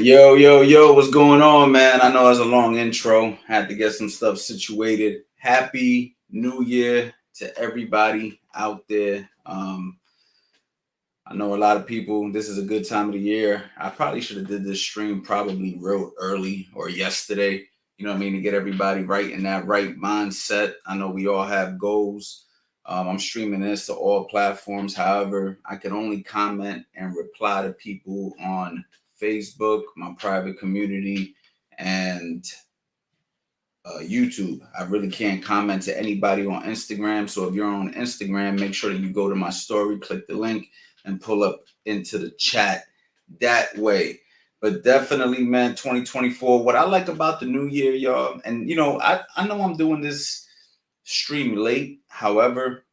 Yo, what's going on, man? I know it's a long intro. Had to get some stuff situated. Happy New Year to everybody out there. I know a lot of people, this is a good time of the year. I probably should have did this stream probably real early or yesterday, to get everybody right in that right mindset. I know we all have goals. I'm streaming this to all platforms. However, I can only comment and reply to people on Facebook, my private community, and YouTube. I really can't comment to anybody on Instagram. So if you're on Instagram, make sure that you go to my story, click the link, and pull up into the chat that way. But definitely, man, 2024. What I like about the new year, y'all, and I know I'm doing this stream late. However,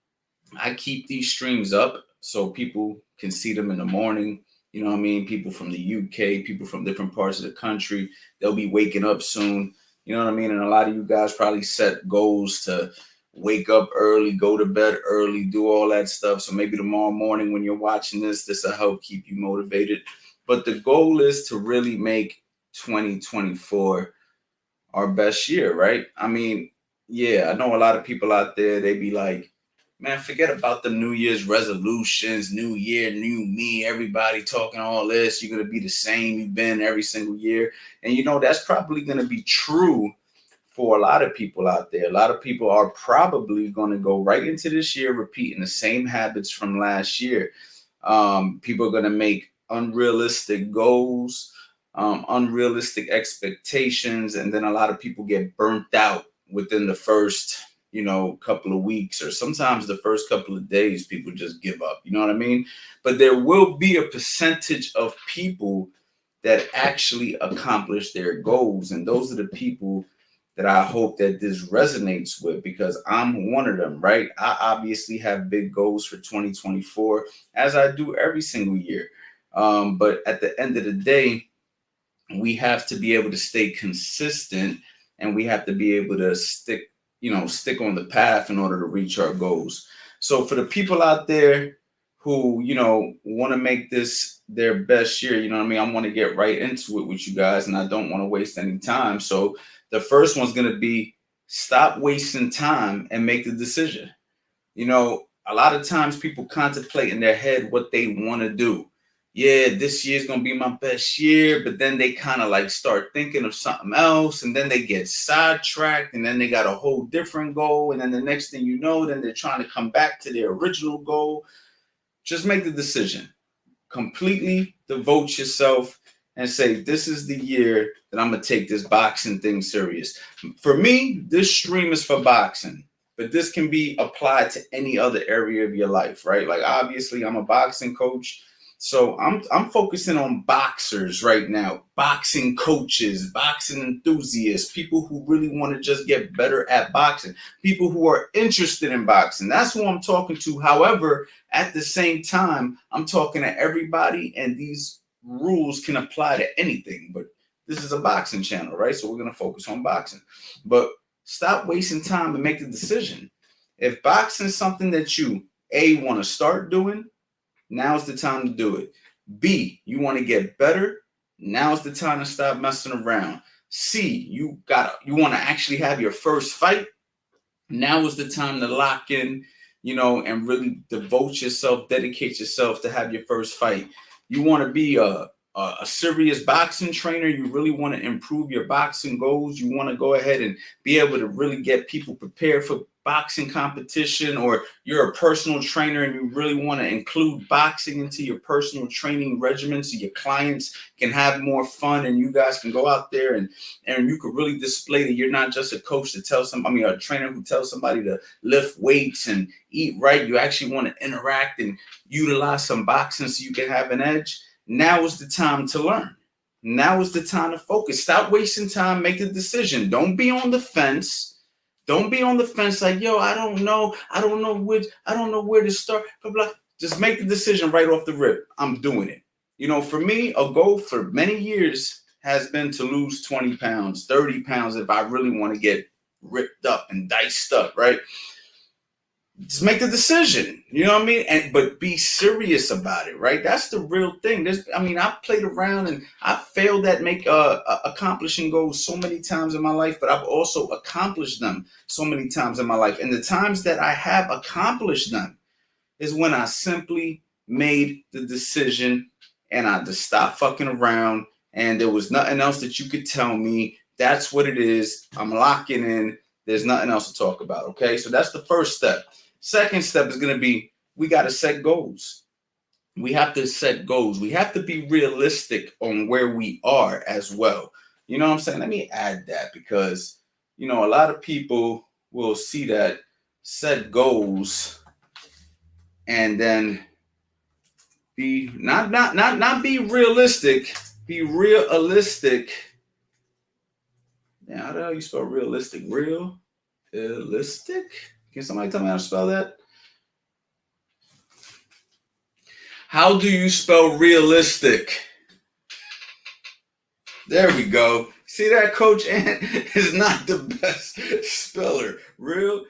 I keep these streams up so people can see them in the morning. People from the UK, people from different parts of the country, they'll be waking up soon. And a lot of you guys probably set goals to wake up early, go to bed early, do all that stuff. So maybe tomorrow morning when you're watching this will help keep you motivated. But the goal is to really make 2024 our best year, right? I know a lot of people out there, they be like, man, forget about the New Year's resolutions, new year, new me, everybody talking all this. You're going to be the same you've been every single year. And, that's probably going to be true for a lot of people out there. A lot of people are probably going to go right into this year repeating the same habits from last year. People are going to make unrealistic goals, unrealistic expectations, and then a lot of people get burnt out within the first couple of weeks, or sometimes the first couple of days. People just give up, you know what I mean? But there will be a percentage of people that actually accomplish their goals, and those are the people that I hope that this resonates with, because I'm one of them, right? I obviously have big goals for 2024, as I do every single year. But at the end of the day, we have to be able to stay consistent, and we have to be able to stick on the path in order to reach our goals. So for the people out there who, want to make this their best year, I want to get right into it with you guys, and I don't want to waste any time. So the first one's going to be, stop wasting time and make the decision. A lot of times people contemplate in their head what they want to do. Yeah, this year's going to be my best year, but then they kind of like start thinking of something else, and then they get sidetracked, and then they got a whole different goal. And then the next thing you know, then they're trying to come back to their original goal. Just make the decision. Completely devote yourself and say, this is the year that I'm going to take this boxing thing serious. For me, this stream is for boxing, but this can be applied to any other area of your life, right? Like, obviously, I'm a boxing coach. So I'm focusing on boxers right now, boxing coaches, boxing enthusiasts, people who really want to just get better at boxing, people who are interested in boxing. That's who I'm talking to. However, at the same time, I'm talking to everybody, and these rules can apply to anything. But this is a boxing channel, right? So we're going to focus on boxing. But stop wasting time and make the decision. If boxing is something that you, A, want to start doing, now's the time to do it. B, you want to get better, now's the time to stop messing around. C, you want to actually have your first fight, now is the time to lock in, and really devote yourself, dedicate yourself to have your first fight. You want to be a serious boxing trainer, you really want to improve your boxing goals, you want to go ahead and be able to really get people prepared for boxing competition, or you're a personal trainer and you really want to include boxing into your personal training regimen so your clients can have more fun, and you guys can go out there and you can really display that you're not just a coach to tell somebody, a trainer who tells somebody to lift weights and eat right. You actually want to interact and utilize some boxing so you can have an edge. Now is the time to learn. Now is the time to focus. Stop wasting time. Make a decision. Don't be on the fence. Don't be on the fence like, yo, I don't know where to start, blah, blah. Just make the decision right off the rip. I'm doing it. For me, a goal for many years has been to lose 20 pounds, 30 pounds if I really want to get ripped up and diced up, right? just make the decision. You know what I mean? But be serious about it, right? That's the real thing. I've played around and I've failed at accomplishing goals so many times in my life, but I've also accomplished them so many times in my life. And the times that I have accomplished them is when I simply made the decision and I just stopped fucking around and there was nothing else that you could tell me. That's what it is. I'm locking in. There's nothing else to talk about. Okay. So that's the first step. Second step is going to be we got to set goals. We have to set goals. We have to be realistic on where we are as well. You know what I'm saying? Let me add that because, a lot of people will see that set goals and then be not be realistic, be realistic. Now, how the hell you spell realistic? Realistic? Can somebody tell me how to spell that? How do you spell realistic? There we go. See that, Coach Ant is not the best speller. Realistic.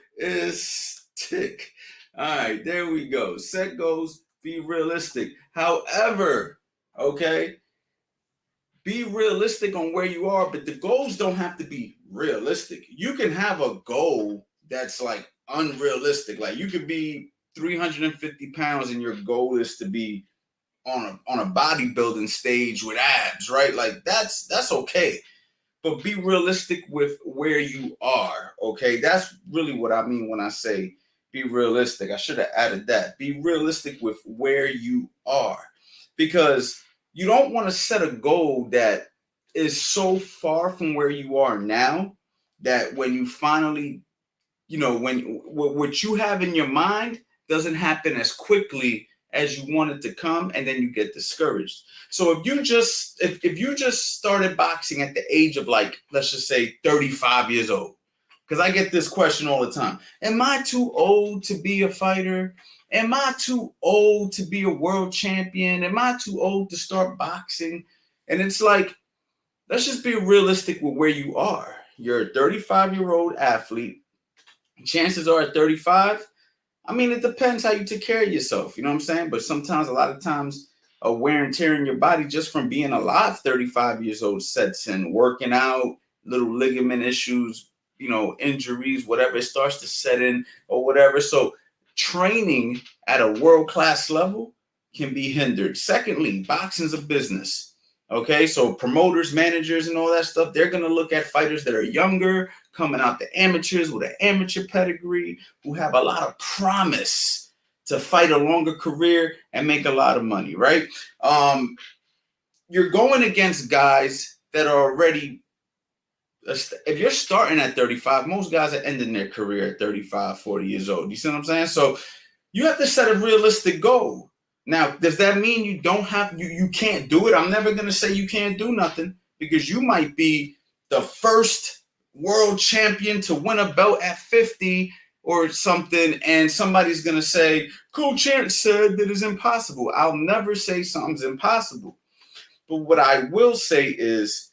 All right, there we go. Set goals, be realistic. However, okay, be realistic on where you are, but the goals don't have to be realistic. You can have a goal that's like unrealistic. Like you could be 350 pounds and your goal is to be on a bodybuilding stage with abs, right? Like that's okay. But be realistic with where you are, okay? That's really what I mean when I say be realistic. I should have added that. Be realistic with where you are because you don't want to set a goal that is so far from where you are now that when you finally, when what you have in your mind doesn't happen as quickly as you want it to come, and then you get discouraged. So if you just started boxing at the age of like, let's just say 35 years old, because I get this question all the time. Am I too old to be a fighter? Am I too old to be a world champion? Am I too old to start boxing? And it's like, let's just be realistic with where you are. You're a 35-year-old athlete. Chances are at 35, it depends how you take care of yourself. You know what I'm saying? But sometimes, a lot of times, a wear and tear in your body just from being alive 35 years old sets in. Working out, little ligament issues, injuries, whatever, it starts to set in or whatever. So training at a world-class level can be hindered. Secondly, boxing's a business. Okay, so promoters, managers, and all that stuff, they're going to look at fighters that are younger, coming out the amateurs with an amateur pedigree, who have a lot of promise to fight a longer career and make a lot of money, right? You're going against guys that are already, if you're starting at 35, most guys are ending their career at 35, 40 years old. You see what I'm saying? So you have to set a realistic goal. Now, does that mean you can't do it? I'm never going to say you can't do nothing because you might be the first world champion to win a belt at 50 or something, and somebody's going to say, Coach Ant said that it's impossible. I'll never say something's impossible. But what I will say is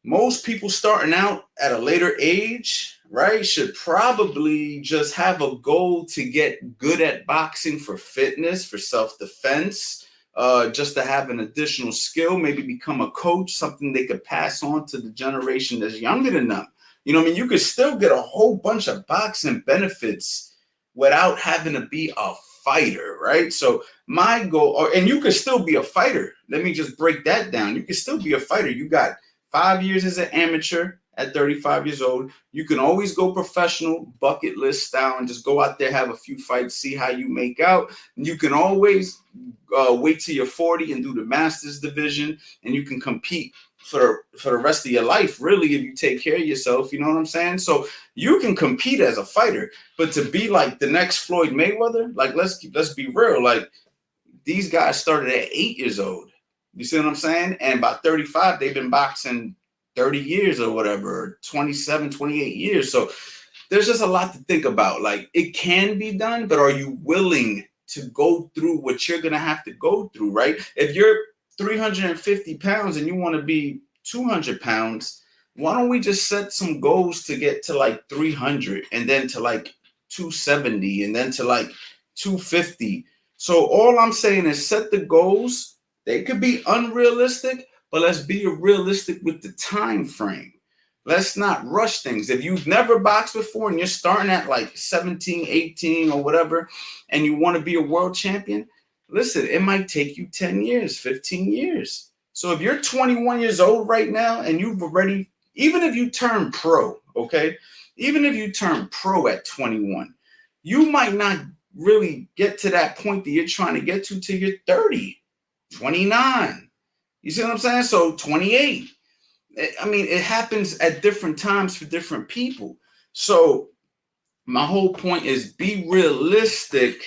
most people starting out at a later age, right, should probably just have a goal to get good at boxing for fitness, for self-defense, just to have an additional skill, maybe become a coach, something they could pass on to the generation that's younger than them. You could still get a whole bunch of boxing benefits without having to be a fighter, right? So my goal, and you could still be a fighter. Let me just break that down. You could still be a fighter. You got 5 years as an amateur at 35 years old. You can always go professional, bucket list style, and just go out there, have a few fights, see how you make out. And you can always wait till you're 40 and do the Masters division, and you can compete for the rest of your life, really, if you take care of yourself. You know what I'm saying? So you can compete as a fighter, but to be like the next Floyd Mayweather, like let's be real, like these guys started at 8 years old. You see what I'm saying? And by 35, they've been boxing 30 years or whatever, 27, 28 years. So there's just a lot to think about. Like, it can be done, but are you willing to go through what you're going to have to go through, right? If you're 350 pounds and you want to be 200 pounds, why don't we just set some goals to get to like 300 and then to like 270 and then to like 250. So all I'm saying is set the goals. They could be unrealistic, but let's be realistic with the time frame. Let's not rush things. If you've never boxed before and you're starting at like 17, 18 or whatever, and you want to be a world champion, listen, it might take you 10 years, 15 years. So if you're 21 years old right now and you've already, even if you turn pro, okay, even if you turn pro at 21, you might not really get to that point that you're trying to get to till you're 30, 29. You see what I'm saying? So 28. I mean, it happens at different times for different people. So my whole point is be realistic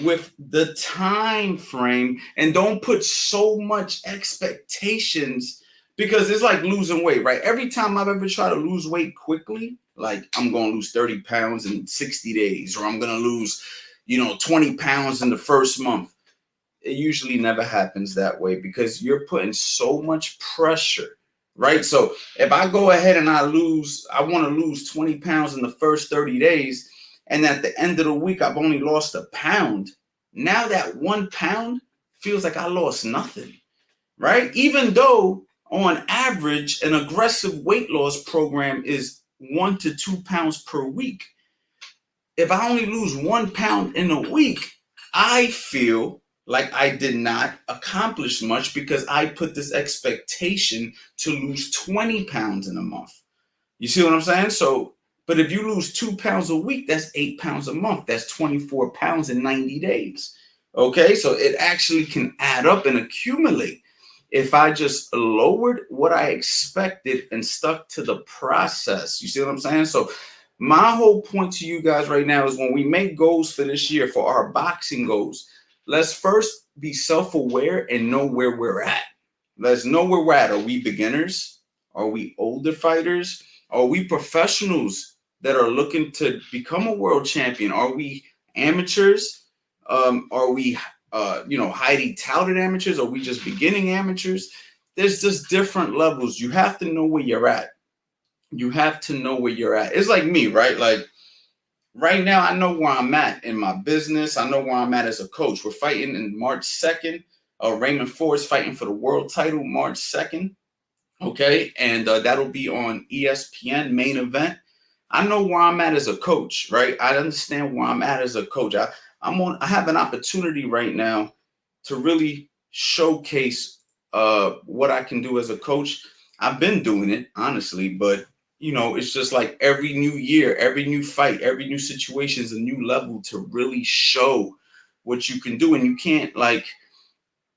with the time frame and don't put so much expectations, because it's like losing weight, right? Every time I've ever tried to lose weight quickly, like I'm going to lose 30 pounds in 60 days, or I'm going to lose, 20 pounds in the first month. It usually never happens that way because you're putting so much pressure, right? So if I go ahead and I want to lose 20 pounds in the first 30 days, and at the end of the week, I've only lost a pound. Now that 1 pound feels like I lost nothing, right? Even though on average, an aggressive weight loss program is 1 to 2 pounds per week. If I only lose 1 pound in a week, I feel like I did not accomplish much because I put this expectation to lose 20 pounds in a month. You see what I'm saying? So, but if you lose 2 pounds a week, that's 8 pounds a month. That's 24 pounds in 90 days. Okay, so it actually can add up and accumulate. If I just lowered what I expected and stuck to the process. You see what I'm saying? So my whole point to you guys right now is when we make goals for this year, for our boxing goals, let's first be self-aware and know where we're at. Let's know where we're at. Are we beginners? Are we older fighters? Are we professionals that are looking to become a world champion? Are we amateurs? Are we, highly touted amateurs? Are we just beginning amateurs? There's just different levels. You have to know where you're at. You have to know where you're at. It's like me, right? Like right now, I know where I'm at in my business. I know where I'm at as a coach. We're fighting in March 2nd. Raymond Ford is fighting for the world title March 2nd. Okay, and that'll be on ESPN main event. I know where I'm at as a coach, right? I understand where I'm at as a coach. I have an opportunity right now to really showcase what I can do as a coach. I've been doing it, honestly, but it's just like every new year, every new fight, every new situation is a new level to really show what you can do. And you can't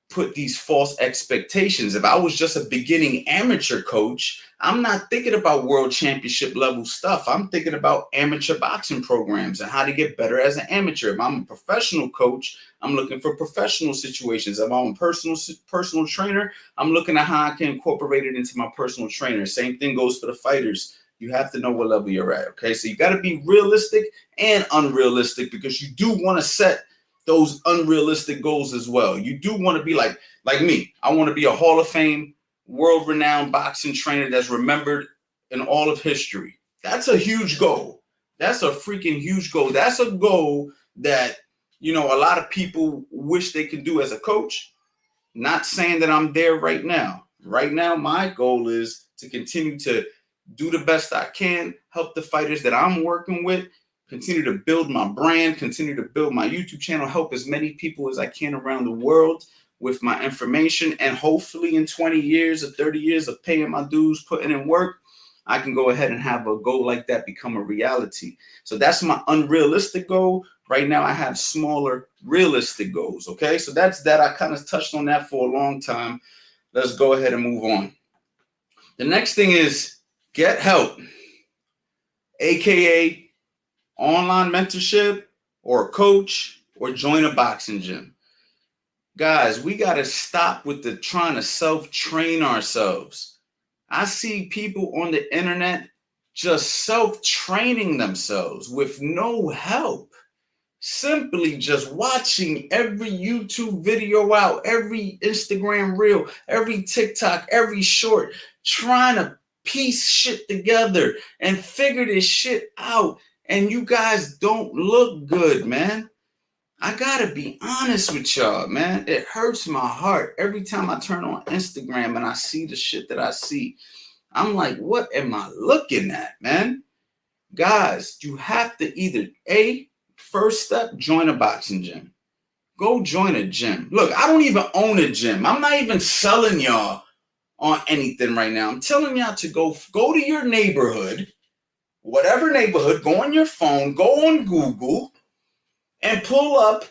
put these false expectations. If I was just a beginning amateur coach, I'm not thinking about world championship level stuff. I'm thinking about amateur boxing programs and how to get better as an amateur. If I'm a professional coach, I'm looking for professional situations. If I'm a personal trainer, I'm looking at how I can incorporate it into my personal trainer. Same thing goes for the fighters. You have to know what level you're at. Okay, so you got to be realistic and unrealistic, because you do want to set those unrealistic goals as well. You do want to be like me. I want to be a Hall of Fame, world-renowned boxing trainer that's remembered in all of history. That's a huge goal. That's a freaking huge goal. That's a goal that, a lot of people wish they could do as a coach. Not saying that I'm there right now. Right now, my goal is to continue to do the best I can, help the fighters that I'm working with, continue to build my brand, continue to build my YouTube channel, help as many people as I can around the world with my information. And hopefully in 20 years or 30 years of paying my dues, putting in work, I can go ahead and have a goal like that become a reality. So that's my unrealistic goal. Right now I have smaller realistic goals. Okay, so that's that. I kind of touched on that for a long time. Let's go ahead and move on. The next thing is get help, aka online mentorship or a coach, or join a boxing gym. Guys, we got to stop with the trying to self-train ourselves. I see people on the internet just self-training themselves with no help. Simply just watching every YouTube video out, every Instagram reel, every TikTok, every short, trying to piece shit together and figure this shit out and you guys don't look good, man. I gotta be honest with y'all, man. It hurts my heart every time I turn on Instagram and I see the shit that I see. I'm like, what am I looking at, man? Guys, you have to either first step, join a boxing gym. Go join a gym. Look, I don't even own a gym. I'm not even selling y'all on anything right now. I'm telling y'all to go to your neighborhood, whatever neighborhood, go on your phone, go on Google, and pull up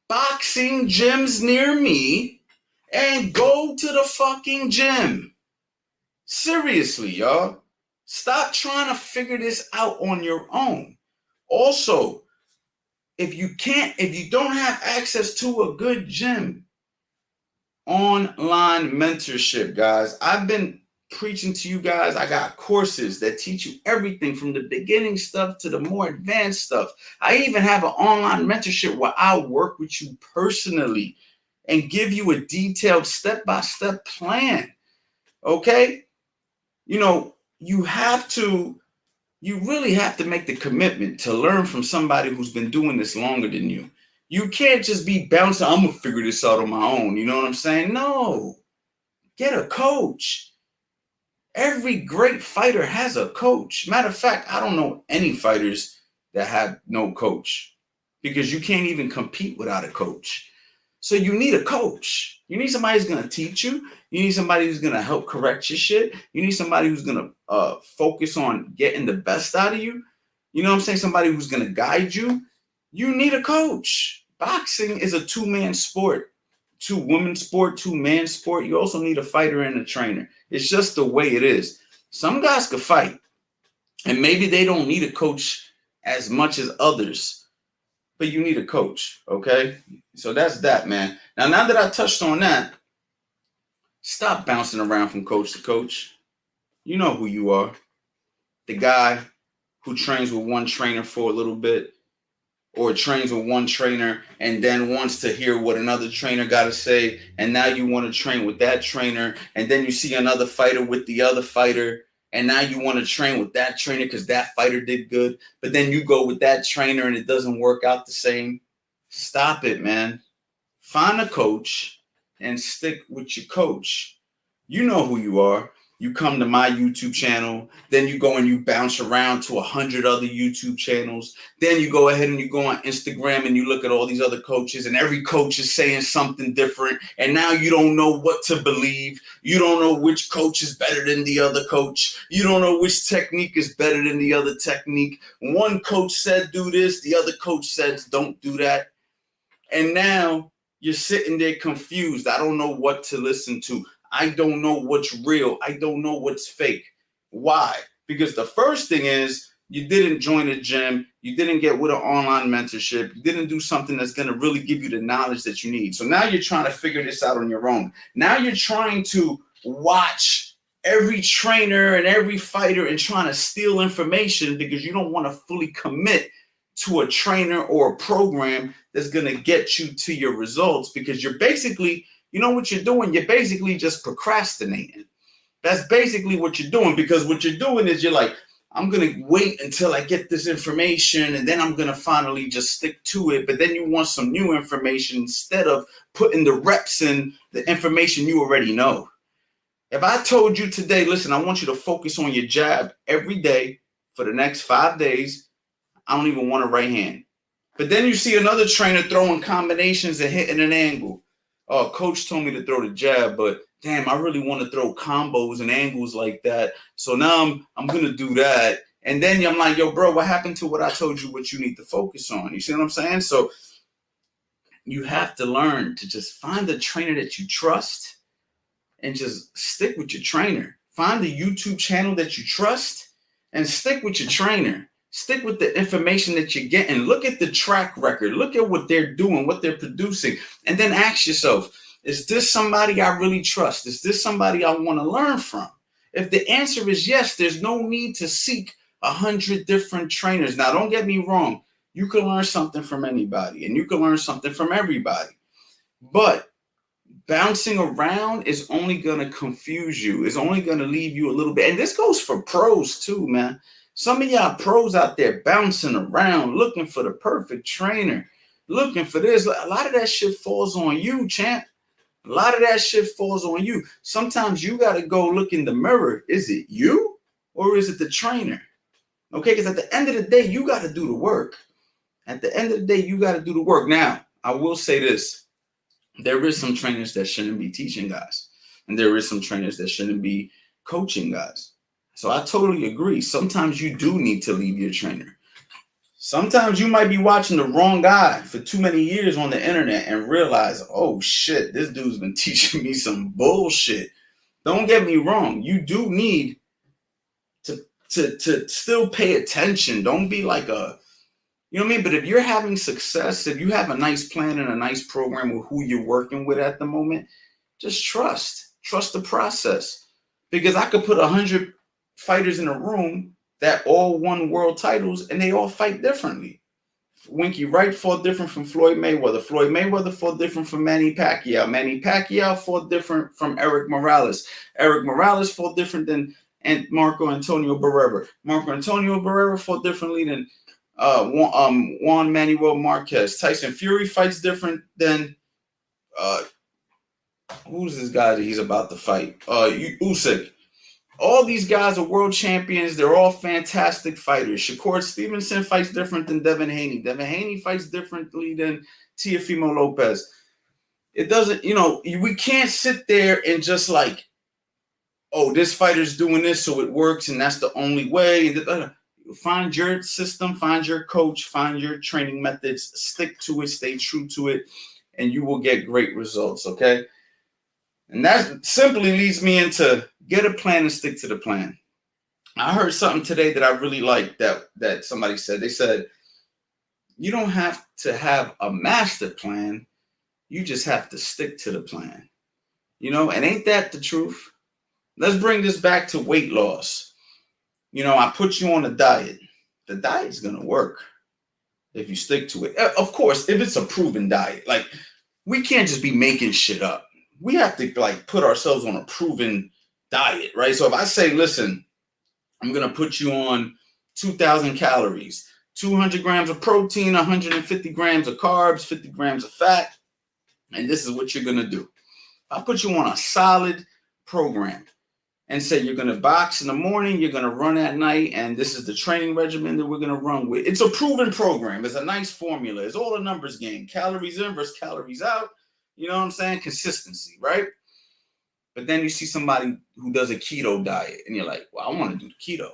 boxing gyms near me and go to the fucking gym. Seriously, y'all. Stop trying to figure this out on your own. Also, if you don't have access to a good gym, online mentorship, guys. I've been preaching to you guys. I got courses that teach you everything from the beginning stuff to the more advanced stuff. I even have an online mentorship where I'll work with you personally and give you a detailed step-by-step plan. Okay? You know, you really have to make the commitment to learn from somebody who's been doing this longer than you. You can't just be bouncing, I'm going to figure this out on my own. You know what I'm saying? No. Get a coach. Every great fighter has a coach. Matter of fact, I don't know any fighters that have no coach because you can't even compete without a coach. So you need a coach. You need somebody who's going to teach you. You need somebody who's going to help correct your shit. You need somebody who's going to focus on getting the best out of you. You know what I'm saying? Somebody who's going to guide you. You need a coach. Boxing is a two-man sport. Two-woman sport, two-man sport. You also need a fighter and a trainer. It's just the way it is. Some guys could fight, and maybe they don't need a coach as much as others, but you need a coach, okay? So that's that, man. Now that I touched on that, stop bouncing around from coach to coach. You know who you are. The guy who trains with one trainer for a little bit, or trains with one trainer and then wants to hear what another trainer got to say, and now you want to train with that trainer, and then you see another fighter with the other fighter, and now you want to train with that trainer because that fighter did good, but then you go with that trainer and it doesn't work out the same. Stop it, man. Find a coach and stick with your coach. You know who you are. You come to my YouTube channel, then you go and you bounce around to 100 other YouTube channels. Then you go ahead and you go on Instagram and you look at all these other coaches, and every coach is saying something different. And now you don't know what to believe. You don't know which coach is better than the other coach. You don't know which technique is better than the other technique. One coach said do this, the other coach says don't do that. And now you're sitting there confused. I don't know what to listen to. I don't know what's real. I don't know what's fake. Why? Because the first thing is you didn't join a gym. You didn't get with an online mentorship. You didn't do something that's going to really give you the knowledge that you need. So now you're trying to figure this out on your own. Now you're trying to watch every trainer and every fighter and trying to steal information because you don't want to fully commit to a trainer or a program that's going to get you to your results, because you're basically, you know what you're doing? You're basically just procrastinating. That's basically what you're doing, because what you're doing is you're like, I'm going to wait until I get this information and then I'm going to finally just stick to it. But then you want some new information instead of putting the reps in the information you already know. If I told you today, listen, I want you to focus on your jab every day for the next 5 days, I don't even want a right hand. But then you see another trainer throwing combinations and hitting an angle. Oh, coach told me to throw the jab, but damn, I really want to throw combos and angles like that. So now I'm going to do that. And then I'm like, yo, bro, what happened to what I told you what you need to focus on? You see what I'm saying? So you have to learn to just find the trainer that you trust and just stick with your trainer. Find the YouTube channel that you trust and stick with your trainer. Stick with the information that you're getting. Look at the track record. Look at what they're doing, what they're producing. And then ask yourself, is this somebody I really trust? Is this somebody I want to learn from? If the answer is yes, there's no need to seek 100 different trainers. Now, don't get me wrong. You can learn something from anybody and you can learn something from everybody. But bouncing around is only going to confuse you. It's only going to leave you a little bit. And this goes for pros too, man. Some of y'all pros out there bouncing around, looking for the perfect trainer, looking for this. A lot of that shit falls on you, champ. A lot of that shit falls on you. Sometimes you got to go look in the mirror. Is it you or is it the trainer? Okay, because at the end of the day, you got to do the work. At the end of the day, you got to do the work. Now, I will say this. There is some trainers that shouldn't be teaching guys. And there is some trainers that shouldn't be coaching guys. So I totally agree. Sometimes you do need to leave your trainer. Sometimes you might be watching the wrong guy for too many years on the internet and realize, oh shit, this dude's been teaching me some bullshit. Don't get me wrong. You do need to still pay attention. Don't be like a, you know what I mean? But if you're having success, if you have a nice plan and a nice program with who you're working with at the moment, just trust the process. Because I could put 100 fighters in a room that all won world titles and they all fight differently. Winky Wright fought different from Floyd Mayweather. Floyd Mayweather fought different from Manny Pacquiao. Manny Pacquiao fought different from Eric Morales. Eric Morales fought different than Marco Antonio Barrera. Marco Antonio Barrera fought differently than Juan Manuel Marquez. Tyson Fury fights different than who's this guy that he's about to fight? Usyk. All these guys are world champions. They're all fantastic fighters. Shakur Stevenson fights different than Devin Haney. Devin Haney fights differently than Teofimo Lopez. It doesn't, we can't sit there and just like, oh, this fighter's doing this, so it works, and that's the only way. Find your system, find your coach, find your training methods, stick to it, stay true to it, and you will get great results, okay? And that simply leads me into get a plan and stick to the plan. I heard something today that I really liked that somebody said. They said, you don't have to have a master plan. You just have to stick to the plan. And ain't that the truth? Let's bring this back to weight loss. I put you on a diet. The diet's going to work if you stick to it. Of course, if it's a proven diet. Like, we can't just be making shit up. We have to put ourselves on a proven diet, right? So if I say, listen, I'm going to put you on 2,000 calories, 200 grams of protein, 150 grams of carbs, 50 grams of fat, and this is what you're going to do. I'll put you on a solid program and say you're going to box in the morning, you're going to run at night, and this is the training regimen that we're going to run with. It's a proven program. It's a nice formula. It's all a numbers game. Calories in versus calories out. You know what I'm saying? Consistency, right? But then you see somebody who does a keto diet and you're like, well, I want to do the keto.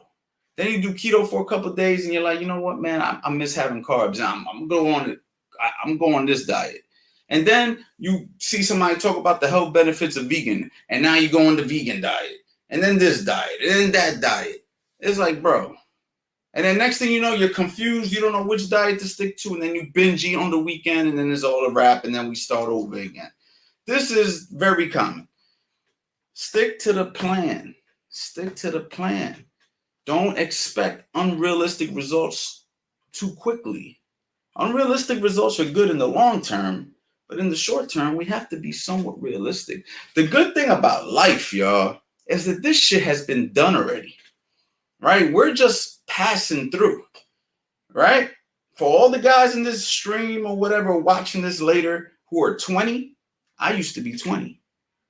Then you do keto for a couple of days and you're like, you know what, man, I miss having carbs. I'm going on this diet. And then you see somebody talk about the health benefits of vegan. And now you go on the vegan diet. And then this diet. And then that diet. It's like, bro. And then next thing you know, you're confused. You don't know which diet to stick to. And then you binge eat on the weekend. And then it's all a wrap. And then we start over again. This is very common. Stick to the plan. Stick to the plan. Don't expect unrealistic results too quickly. Unrealistic results are good in the long term. But in the short term, we have to be somewhat realistic. The good thing about life, y'all, is that this shit has been done already. Right? We're just passing through, right? For all the guys in this stream or whatever watching this later who are 20, I used to be 20.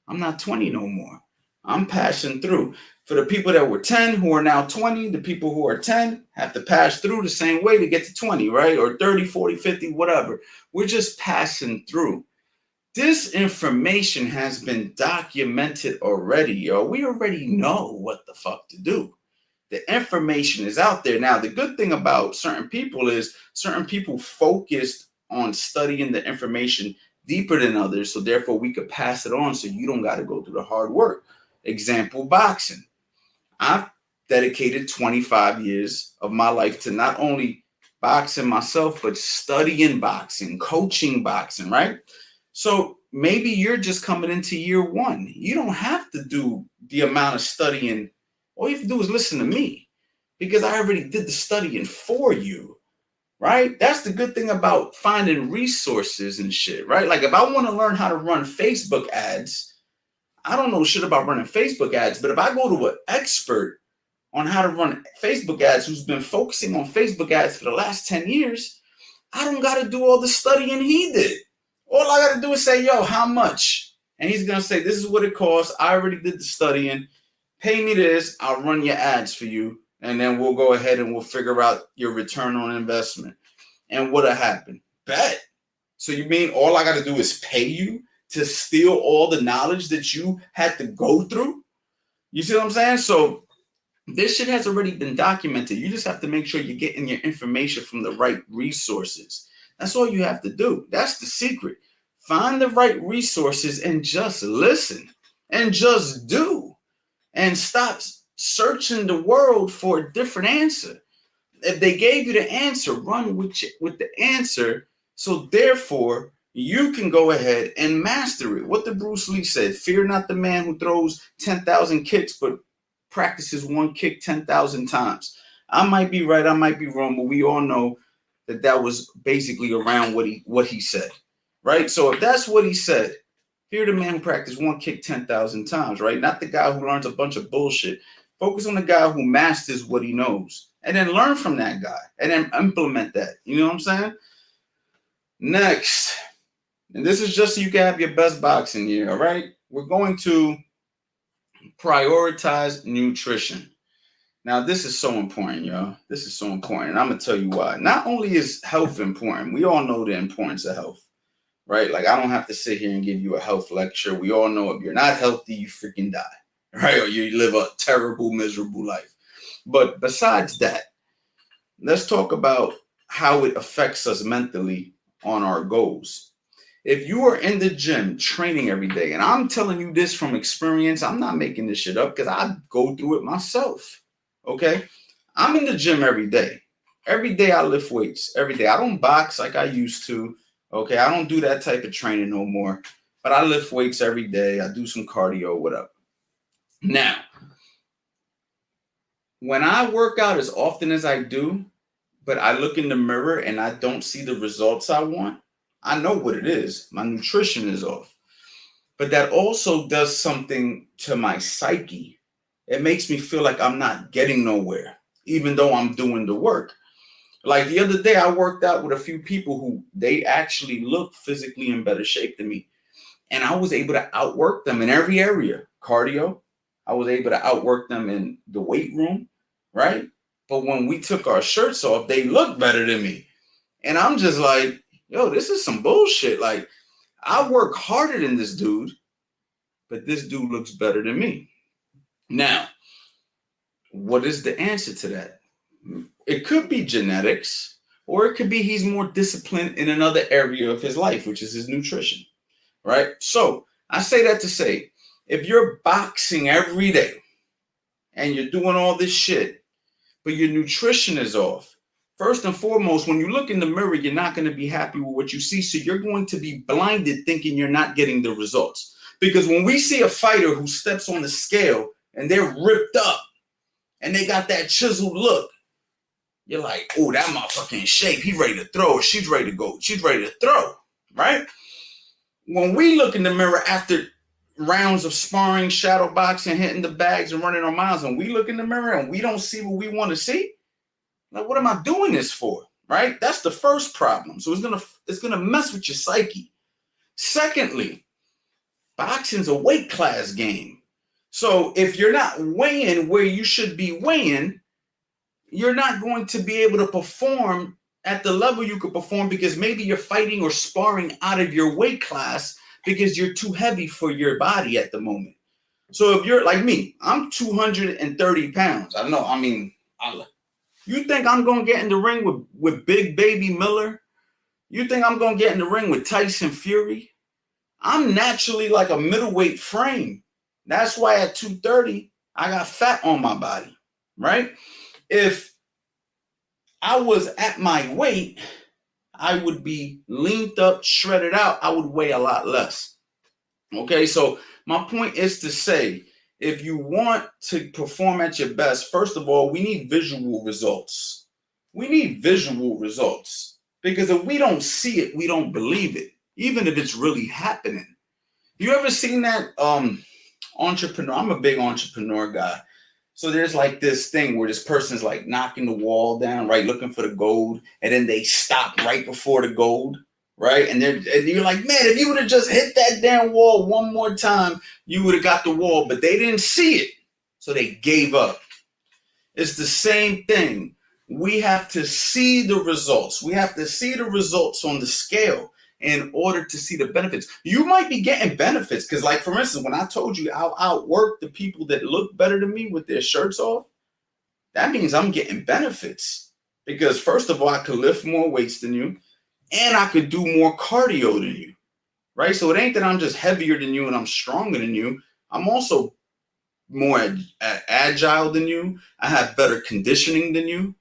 I'm not 20 no more. I'm passing through. For the people that were 10 who are now 20, the people who are 10 have to pass through the same way to get to 20, right? Or 30, 40, 50, whatever. We're just passing through. This information has been documented already, yo. We already know what the fuck to do. The information is out there. Now, the good thing about certain people is certain people focused on studying the information deeper than others. So therefore, we could pass it on so you don't got to go through the hard work. Example, boxing. I've dedicated 25 years of my life to not only boxing myself, but studying boxing, coaching boxing, right? So maybe you're just coming into year one. You don't have to do the amount of studying. All you have to do is listen to me because I already did the studying for you, right? That's the good thing about finding resources and shit, right? Like if I want to learn how to run Facebook ads, I don't know shit about running Facebook ads, but if I go to an expert on how to run Facebook ads, who's been focusing on Facebook ads for the last 10 years, I don't got to do all the studying he did. All I got to do is say, yo, how much? And he's going to say, this is what it costs. I already did the studying. Pay me this. I'll run your ads for you. And then we'll go ahead and we'll figure out your return on investment. And what'll happen? Bet. So you mean all I got to do is pay you to steal all the knowledge that you had to go through? You see what I'm saying? So this shit has already been documented. You just have to make sure you're getting your information from the right resources. That's all you have to do. That's the secret. Find the right resources and just listen and just do. And stop searching the world for a different answer. If they gave you the answer, run with the answer. So therefore, you can go ahead and master it. What did Bruce Lee said? Fear not the man who throws 10,000 kicks, but practices one kick 10,000 times. I might be right, I might be wrong, but we all know that was basically around what he said, right? So if that's what he said, fear the man who practices one kick 10,000 times, right? Not the guy who learns a bunch of bullshit. Focus on the guy who masters what he knows, and then learn from that guy, and then implement that. You know what I'm saying? Next, and this is just so you can have your best boxing year, all right? We're going to prioritize nutrition. Now, this is so important, y'all. This is so important. And I'm going to tell you why. Not only is health important, we all know the importance of health, right? Like, I don't have to sit here and give you a health lecture. We all know if you're not healthy, you freaking die, right? Or you live a terrible, miserable life. But besides that, let's talk about how it affects us mentally on our goals. If you are in the gym training every day, and I'm telling you this from experience, I'm not making this shit up because I go through it myself. Okay. I'm in the gym every day. Every day I lift weights. Every day. I don't box like I used to. Okay. I don't do that type of training no more. But I lift weights every day. I do some cardio, whatever. Now, when I work out as often as I do, but I look in the mirror and I don't see the results I want, I know what it is. My nutrition is off. But that also does something to my psyche. It makes me feel like I'm not getting nowhere, even though I'm doing the work. Like the other day, I worked out with a few people who they actually look physically in better shape than me. And I was able to outwork them in every area. Cardio, I was able to outwork them in the weight room, right? But when we took our shirts off, they looked better than me. And I'm just like, yo, this is some bullshit. Like, I work harder than this dude, but this dude looks better than me. Now, what is the answer to that? It could be genetics, or it could be he's more disciplined in another area of his life, which is his nutrition, right? So I say that to say, if you're boxing every day and you're doing all this shit, but your nutrition is off, first and foremost, when you look in the mirror, you're not going to be happy with what you see. So you're going to be blinded thinking you're not getting the results. Because when we see a fighter who steps on the scale and they're ripped up and they got that chiseled look, you're like, oh, that motherfucker in shape. He ready to throw, or she's ready to go. She's ready to throw, right? When we look in the mirror after rounds of sparring, shadow boxing, hitting the bags and running our miles, and we look in the mirror and we don't see what we want to see, like, what am I doing this for, right? That's the first problem. So it's gonna mess with your psyche. Secondly, boxing's a weight class game. So if you're not weighing where you should be weighing, you're not going to be able to perform at the level you could perform, because maybe you're fighting or sparring out of your weight class because you're too heavy for your body at the moment. So if you're like me, I'm 230 pounds. I know, you think I'm going to get in the ring with Big Baby Miller? You think I'm going to get in the ring with Tyson Fury? I'm naturally like a middleweight frame. That's why at 230, I got fat on my body, right? If I was at my weight, I would be leaned up, shredded out. I would weigh a lot less. Okay, so my point is to say, if you want to perform at your best, first of all, we need visual results. We need visual results, because if we don't see it, we don't believe it, even if it's really happening. You ever seen that entrepreneur? I'm a big entrepreneur guy. So there's like this thing where this person's like knocking the wall down, right, looking for the gold, and then they stop right before the gold, right? And you're like, man, if you would have just hit that damn wall one more time, you would have got the wall, but they didn't see it, so they gave up. It's the same thing. We have to see the results. We have to see the results on the scale in order to see the benefits. You might be getting benefits because, like, for instance, when I told you I'll outwork the people that look better than me with their shirts off, that means I'm getting benefits. Because first of all, I could lift more weights than you, and I could do more cardio than you, right? So it ain't that I'm just heavier than you and I'm stronger than you. I'm also more agile than you. I have better conditioning than you,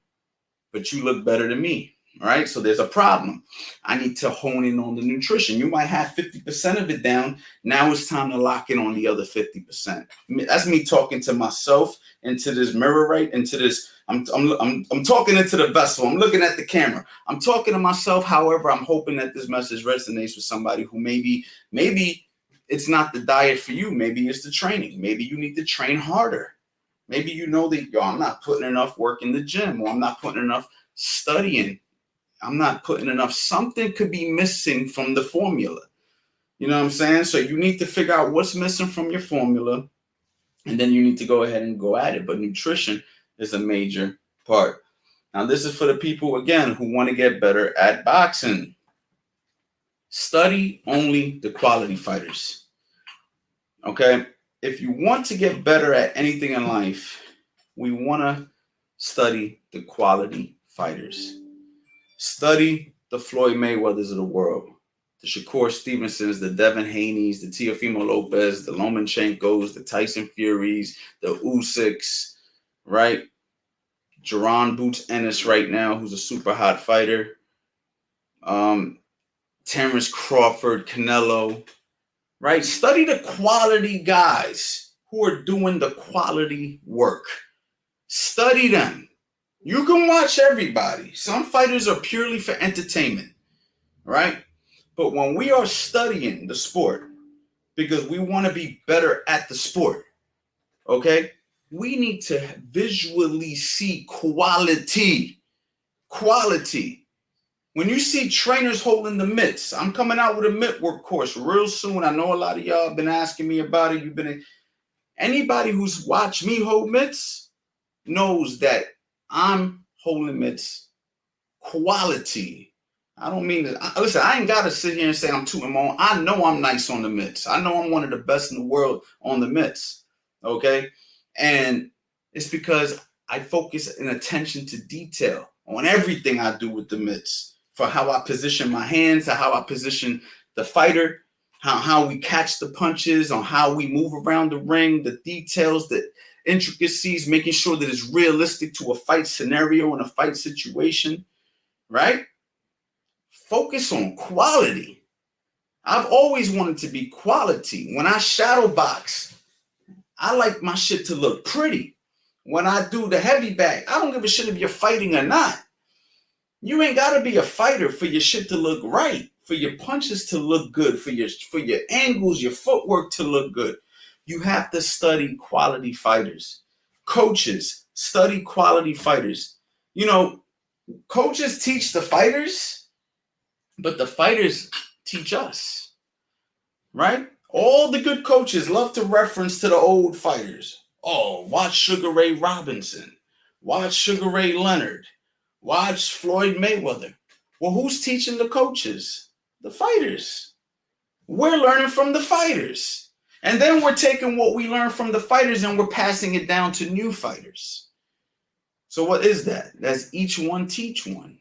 but you look better than me. All right, so there's a problem. I need to hone in on the nutrition. You might have 50% of it down. Now it's time to lock in on the other 50%. That's me talking to myself into this mirror, right? Into this. I'm talking into the vessel. I'm looking at the camera. I'm talking to myself. However, I'm hoping that this message resonates with somebody who maybe it's not the diet for you. Maybe it's the training. Maybe you need to train harder. Maybe you know that, I'm not putting enough work in the gym, or I'm not putting enough studying. I'm not putting enough. Something could be missing from the formula. You know what I'm saying? So you need to figure out what's missing from your formula, and then you need to go ahead and go at it. But nutrition is a major part. Now, this is for the people, again, who want to get better at boxing. Study only the quality fighters. Okay? If you want to get better at anything in life, we want to study the quality fighters. Study the Floyd Mayweathers of the world, the Shakur Stevensons, the Devin Haney's, the Teofimo Lopez, the Lomachenkos, the Tyson Furies, the Usyks, right? Jaron Boots Ennis right now, who's a super hot fighter. Terrence Crawford, Canelo, right? Study the quality guys who are doing the quality work. Study them. You can watch everybody. Some fighters are purely for entertainment, right? But when we are studying the sport because we want to be better at the sport, okay, we need to visually see quality. Quality. When you see trainers holding the mitts, I'm coming out with a mitt work course real soon. I know a lot of y'all have been asking me about it. Anybody who's watched me hold mitts knows that I'm holding mitts quality. I don't mean that. Listen, I ain't got to sit here and say I'm tooting my own. I know I'm nice on the mitts. I know I'm one of the best in the world on the mitts. Okay. And it's because I focus an attention to detail on everything I do with the mitts, for how I position my hands, to how I position the fighter, how we catch the punches, on how we move around the ring, the details, the intricacies, making sure that it's realistic to a fight scenario and a fight situation, right? Focus on quality. I've always wanted to be quality. When I shadow box, I like my shit to look pretty. When I do the heavy bag, I don't give a shit if you're fighting or not. You ain't got to be a fighter for your shit to look right, for your punches to look good, for your angles, your footwork to look good. You have to study quality fighters. Coaches, study quality fighters. You know, coaches teach the fighters, but the fighters teach us, right? All the good coaches love to reference to the old fighters. Oh, watch Sugar Ray Robinson. Watch Sugar Ray Leonard. Watch Floyd Mayweather. Well, who's teaching the coaches? The fighters. We're learning from the fighters. And then we're taking what we learned from the fighters and we're passing it down to new fighters. So what is that? That's each one teach one.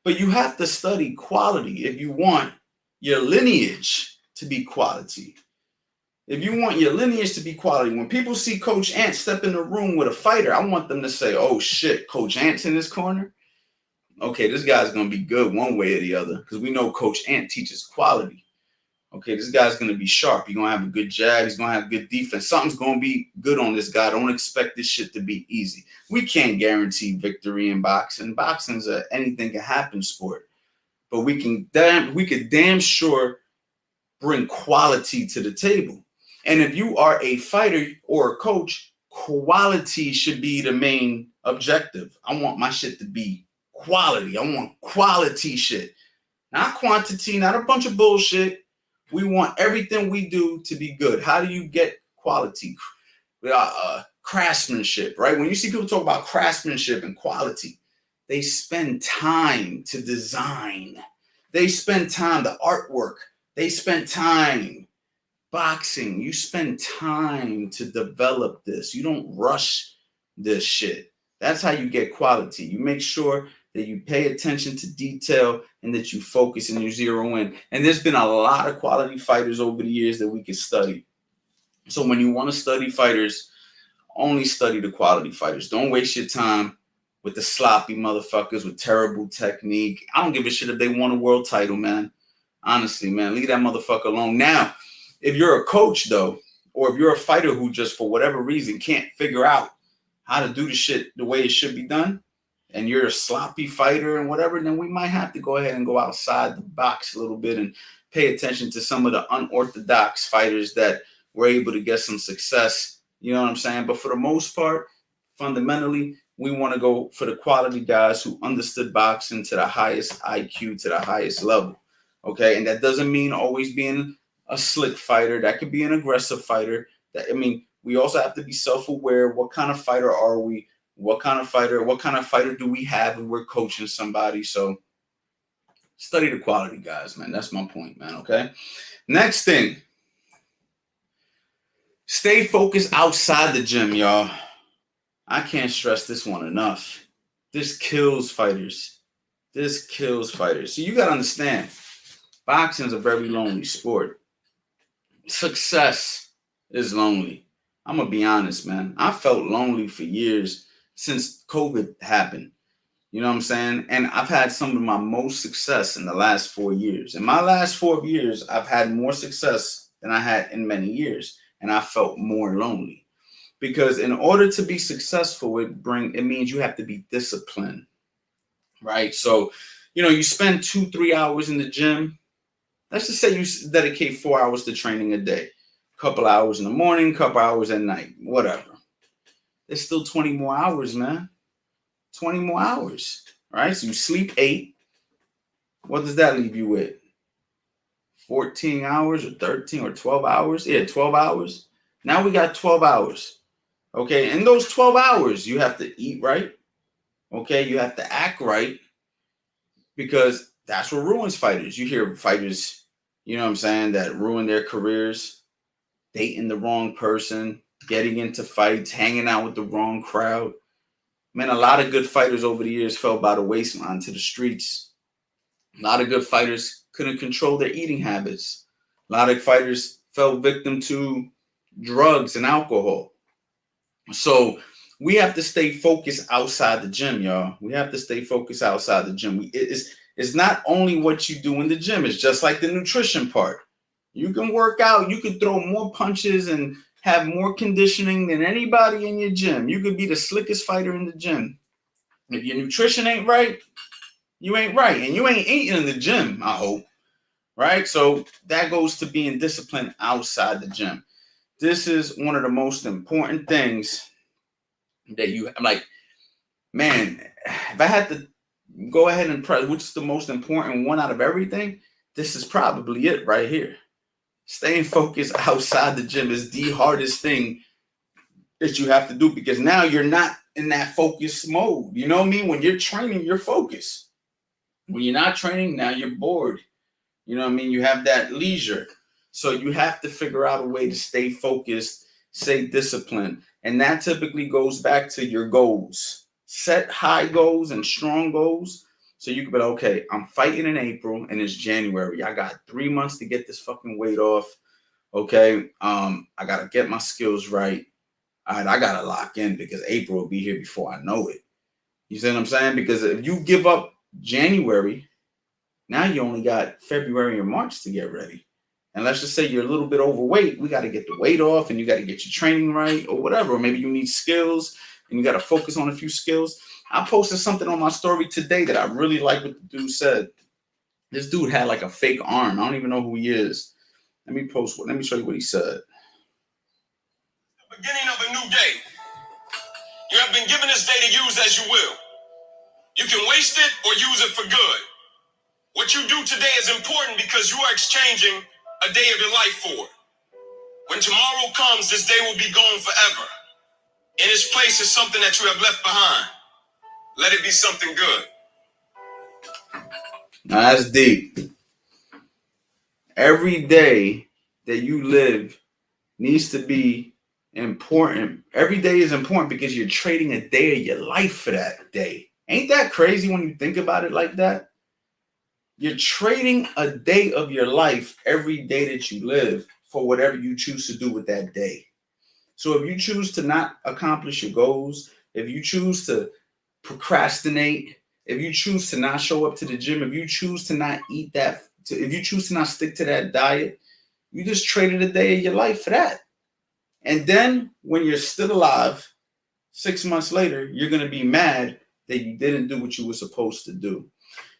But you have to study quality if you want your lineage to be quality. If you want your lineage to be quality, when people see Coach Ant step in the room with a fighter, I want them to say, oh shit, Coach Ant's in this corner. Okay, this guy's going to be good one way or the other, because we know Coach Ant teaches quality. Okay, this guy's going to be sharp. He's going to have a good jab. He's going to have good defense. Something's going to be good on this guy. Don't expect this shit to be easy. We can't guarantee victory in boxing. Boxing's a anything can happen sport. But we could damn sure bring quality to the table. And if you are a fighter or a coach, quality should be the main objective. I want my shit to be quality. I want quality shit, not quantity, not a bunch of bullshit. We want everything we do to be good. How do you get quality? Craftsmanship, right? When you see people talk about craftsmanship and quality, they spend time to design. They spend time, the artwork. They spend time. Boxing, you spend time to develop this. You don't rush this shit. That's how you get quality. You make sure that you pay attention to detail and that you focus and you zero in. And there's been a lot of quality fighters over the years that we could study. So when you want to study fighters, only study the quality fighters. Don't waste your time with the sloppy motherfuckers with terrible technique. I don't give a shit if they won a world title, man. Honestly, man, leave that motherfucker alone. Now, if you're a coach, though, or if you're a fighter who just for whatever reason can't figure out how to do the shit the way it should be done, and you're a sloppy fighter and whatever, then we might have to go ahead and go outside the box a little bit and pay attention to some of the unorthodox fighters that were able to get some success. You know what I'm saying? But for the most part, fundamentally, we want to go for the quality guys who understood boxing to the highest IQ, to the highest level. Okay, and that doesn't mean always being a slick fighter. That could be an aggressive fighter. We also have to be self-aware. What kind of fighter are we? What kind of fighter do we have when we're coaching somebody? So study the quality guys, man. That's my point, man. Okay. Next thing. Stay focused outside the gym, y'all. I can't stress this one enough. This kills fighters. So you got to understand, boxing is a very lonely sport. Success is lonely. I'm going to be honest, man. I felt lonely for years since COVID happened. You know what I'm saying? And I've had some of my most success in the last 4 years. In my last 4 years, I've had more success than I had in many years. And I felt more lonely. Because in order to be successful, it means you have to be disciplined. Right? So, you spend 2-3 hours in the gym. Let's just say you dedicate 4 hours to training a day. A couple hours in the morning, couple hours at night, whatever. There's still 20 more hours, man. 20 more hours, right? So you sleep 8. What does that leave you with? 14 hours or 13 or 12 hours? Yeah, 12 hours. Now we got 12 hours. Okay, in those 12 hours, you have to eat right. Okay, you have to act right. Because that's what ruins fighters. You hear fighters, you know what I'm saying, that ruin their careers, dating the wrong person, getting into fights, hanging out with the wrong crowd. Man, a lot of good fighters over the years fell by the waistline to the streets. A lot of good fighters couldn't control their eating habits. A lot of fighters fell victim to drugs and alcohol. So we have to stay focused outside the gym, y'all. We have to stay focused outside the gym. It's not only what you do in the gym. It's just like the nutrition part. You can work out. You can throw more punches and have more conditioning than anybody in your gym. You could be the slickest fighter in the gym. If your nutrition ain't right, you ain't right. And you ain't eating in the gym, I hope. Right? So that goes to being disciplined outside the gym. This is one of the most important things that man, if I had to go ahead and press which is the most important one out of everything, this is probably it right here. Staying focused outside the gym is the hardest thing that you have to do because now you're not in that focus mode. You know what I mean? When you're training, you're focused. When you're not training, now you're bored. You know what I mean? You have that leisure. So you have to figure out a way to stay focused, stay disciplined. And that typically goes back to your goals. Set high goals and strong goals. So you can be like, okay, I'm fighting in April and it's January. I got 3 months to get this fucking weight off. Okay. I got to get my skills right. All right, I got to lock in because April will be here before I know it. You see what I'm saying? Because if you give up January, now you only got February and March to get ready. And let's just say you're a little bit overweight. We got to get the weight off and you got to get your training right or whatever. Or maybe you need skills and you got to focus on a few skills. I posted something on my story today that I really like what the dude said. This dude had like a fake arm. I don't even know who he is. Let me show you what he said. The beginning of a new day. have been given this day to use as you will. You can waste it or use it for good. What you do today is important because you are exchanging a day of your life for it. When tomorrow comes, this day will be gone forever. In its place is something that you have left behind. Let it be something good. Now that's deep. Every day that you live needs to be important. Every day is important because you're trading a day of your life for that day. Ain't that crazy when you think about it like that? You're trading a day of your life every day that you live for whatever you choose to do with that day. So if you choose to not accomplish your goals, if you choose to procrastinate, if you choose to not show up to the gym, if you choose to not eat that, if you choose to not stick to that diet, you just traded a day of your life for that. And then when you're still alive, 6 months later, you're going to be mad that you didn't do what you were supposed to do.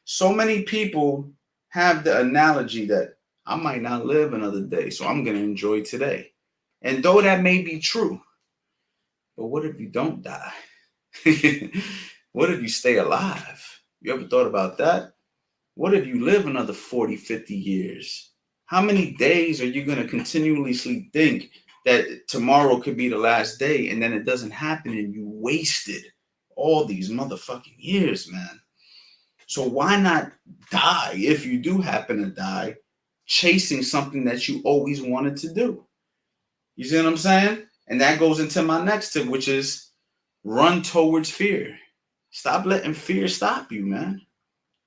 So many people have the analogy that I might not live another day, so I'm going to enjoy today. And though that may be true, but what if you don't die? What if you stay alive? You ever thought about that? What if you live another 40, 50 years? How many days are you going to continuously think that tomorrow could be the last day and then it doesn't happen and you wasted all these motherfucking years, man? So why not die if you do happen to die chasing something that you always wanted to do? You see what I'm saying? And that goes into my next tip, which is run towards fear. Stop letting fear stop you, man.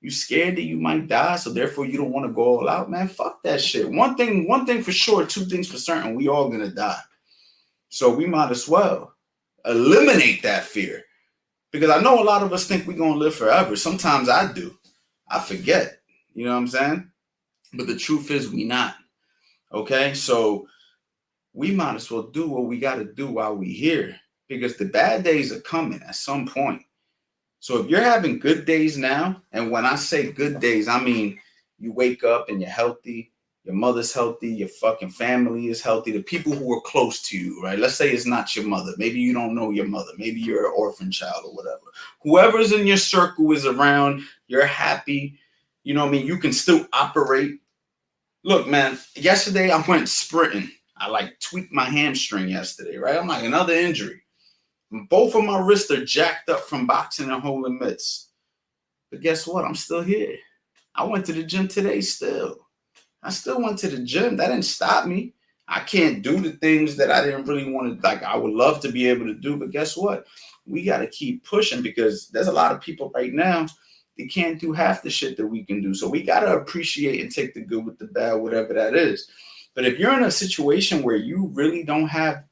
You scared that you might die, so therefore you don't want to go all out, man. Fuck that shit. One thing for sure, two things for certain, we all gonna die. So we might as well eliminate that fear. Because I know a lot of us think we're gonna live forever. Sometimes I do. I forget. You know what I'm saying? But the truth is we not. Okay? So we might as well do what we gotta do while we here. Because the bad days are coming at some point. So if you're having good days now, and when I say good days, I mean you wake up and you're healthy, your mother's healthy, your fucking family is healthy, the people who are close to you, right? Let's say it's not your mother. Maybe you don't know your mother. Maybe you're an orphan child or whatever. Whoever's in your circle is around, you're happy. You know what I mean? You can still operate. Look, man, yesterday I went sprinting. I like tweaked my hamstring yesterday, right? I'm like another injury. Both of my wrists are jacked up from boxing and holding mitts. But guess what? I'm still here. I went to the gym today still. I still went to the gym. That didn't stop me. I can't do the things that I didn't really want to, like I would love to be able to do. But guess what? We got to keep pushing because there's a lot of people right now that can't do half the shit that we can do. So we got to appreciate and take the good with the bad, whatever that is. But if you're in a situation where you really don't have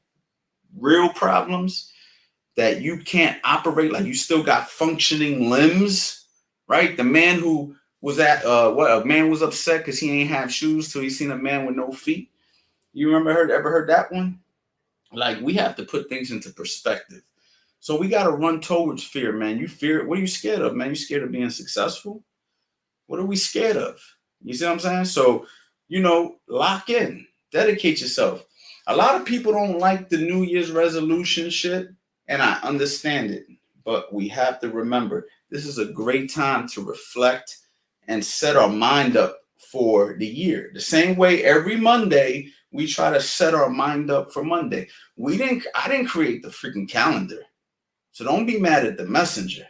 real problems, that you can't operate, like you still got functioning limbs, right? The man who was at a man was upset because he ain't have shoes till he seen a man with no feet. You ever heard that one? Like we have to put things into perspective. So we got to run towards fear, man. You fear, what are you scared of, man? You scared of being successful? What are we scared of? You see what I'm saying? So, lock in, dedicate yourself. A lot of people don't like the New Year's resolution shit. And I understand it, but we have to remember this is a great time to reflect and set our mind up for the year. The same way every Monday we try to set our mind up for Monday. I didn't create the freaking calendar. So don't be mad at the messenger.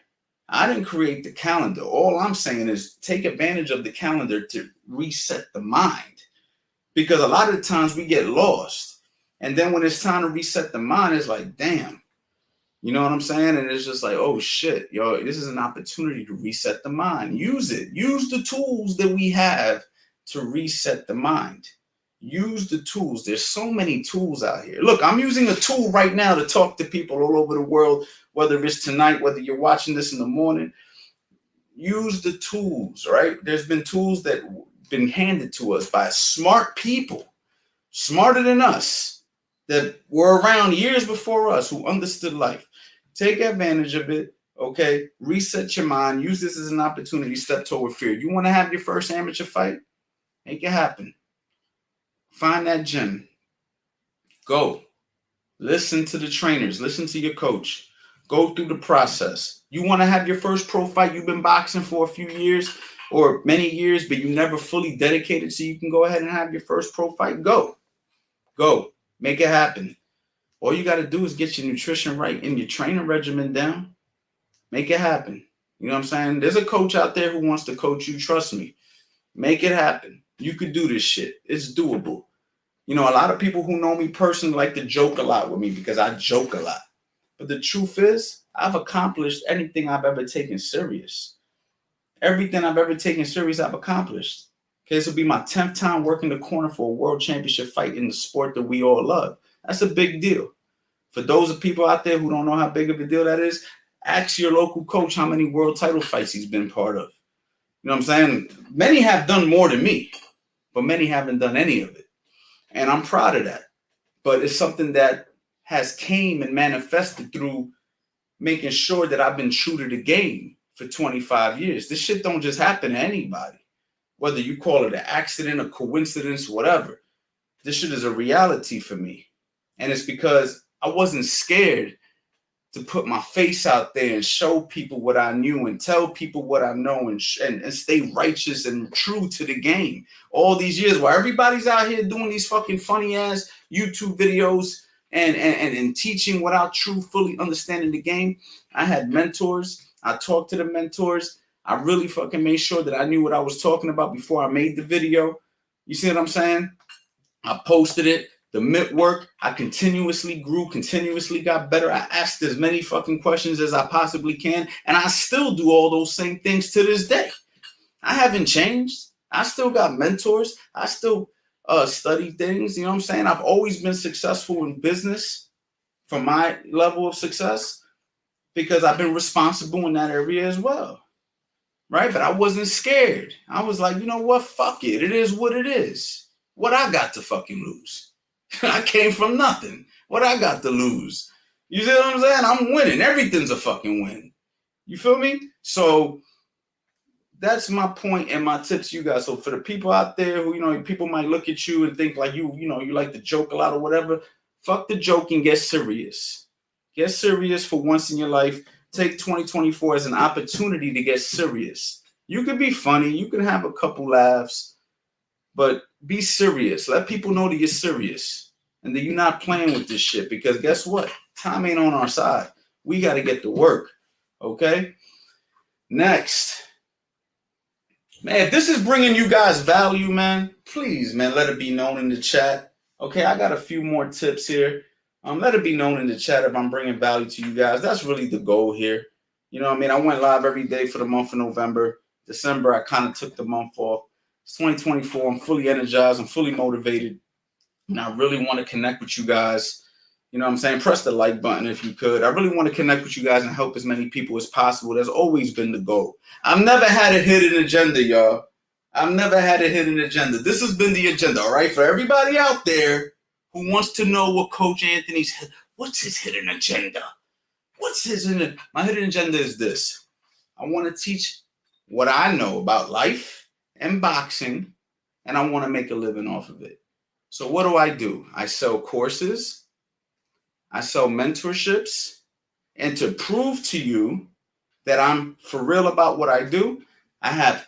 I didn't create the calendar. All I'm saying is take advantage of the calendar to reset the mind. Because a lot of the times we get lost. And then when it's time to reset the mind, it's like, damn. You know what I'm saying? And it's just like, oh shit, yo, this is an opportunity to reset the mind. Use it. Use the tools that we have to reset the mind. Use the tools. There's so many tools out here. Look, I'm using a tool right now to talk to people all over the world, whether it's tonight, whether you're watching this in the morning. Use the tools, right? There's been tools that been handed to us by smart people, smarter than us, that were around years before us, who understood life. Take advantage of it, okay? Reset your mind. Use this as an opportunity to step toward fear. You want to have your first amateur fight? Make it happen. Find that gym. Go. Listen to the trainers. Listen to your coach. Go through the process. You want to have your first pro fight, you've been boxing for a few years or many years, but you never fully dedicated so you can go ahead and have your first pro fight. Go. Make it happen. All you got to do is get your nutrition right and your training regimen down. Make it happen. You know what I'm saying? There's a coach out there who wants to coach you. Trust me. Make it happen. You could do this shit. It's doable. You know, a lot of people who know me personally like to joke a lot with me because I joke a lot. But the truth is, I've accomplished anything I've ever taken serious. Everything I've ever taken serious, I've accomplished. Okay, this will be my 10th time working the corner for a world championship fight in the sport that we all love. That's a big deal. For those of people out there who don't know how big of a deal that is, ask your local coach how many world title fights he's been part of. You know what I'm saying? Many have done more than me, but many haven't done any of it. And I'm proud of that. But it's something that has came and manifested through making sure that I've been true to the game for 25 years. This shit don't just happen to anybody. Whether you call it an accident, a coincidence, whatever. This shit is a reality for me. And it's because I wasn't scared to put my face out there and show people what I knew and tell people what I know and stay righteous and true to the game. All these years while everybody's out here doing these fucking funny ass YouTube videos and teaching without true fully understanding the game. I had mentors. I talked to the mentors. I really fucking made sure that I knew what I was talking about before I made the video. You see what I'm saying? I posted it. The MIT work, I continuously grew, continuously got better. I asked as many fucking questions as I possibly can. And I still do all those same things to this day. I haven't changed. I still got mentors. I still study things. You know what I'm saying? I've always been successful in business for my level of success because I've been responsible in that area as well. Right? But I wasn't scared. I was like, you know what? Fuck it. It is what it is. What I got to fucking lose? I came from nothing. What I got to lose? You see what I'm saying? I'm winning. Everything's a fucking win. You feel me? So that's my point and my tips to you guys. So for the people out there who, you know, people might look at you and think like you like to joke a lot or whatever. Fuck the joke and get serious. Get serious for once in your life. Take 2024 as an opportunity to get serious. You can be funny. You can have a couple laughs, but be serious. Let people know that you're serious and that you're not playing with this shit because guess what? Time ain't on our side. We got to get to work. Okay? Next. Man, if this is bringing you guys value, man, please, man, let it be known in the chat. Okay, I got a few more tips here. Let it be known in the chat if I'm bringing value to you guys. That's really the goal here. You know what I mean? I went live every day for the month of November. December, I kind of took the month off. It's 2024. I'm fully energized. I'm fully motivated. And I really want to connect with you guys. You know what I'm saying? Press the like button if you could. I really want to connect with you guys and help as many people as possible. That's always been the goal. I've never had a hidden agenda, y'all. I've never had a hidden agenda. This has been the agenda, all right? For everybody out there who wants to know what Coach Anthony's, what's his hidden agenda? My hidden agenda is this. I want to teach what I know about life and boxing, and I want to make a living off of it. So what do? I sell courses. I sell mentorships. And to prove to you that I'm for real about what I do, I have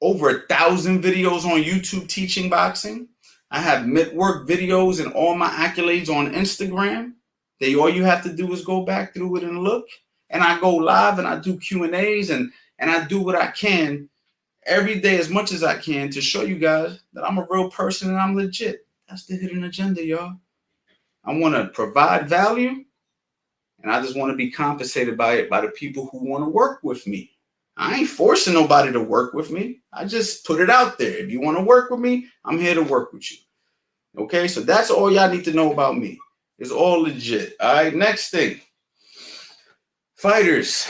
over 1,000 videos on YouTube teaching boxing. I have mid-work videos and all my accolades on Instagram. All you have to do is go back through it and look. And I go live and I do Q&As and I do what I can every day as much as I can to show you guys that I'm a real person and I'm legit. That's the hidden agenda, y'all. I want to provide value and I just want to be compensated by it by the people who want to work with me. I ain't forcing nobody to work with me. I just put it out there. If you want to work with me, I'm here to work with you. Okay, so that's all y'all need to know about me. It's all legit. All right, next thing. Fighters,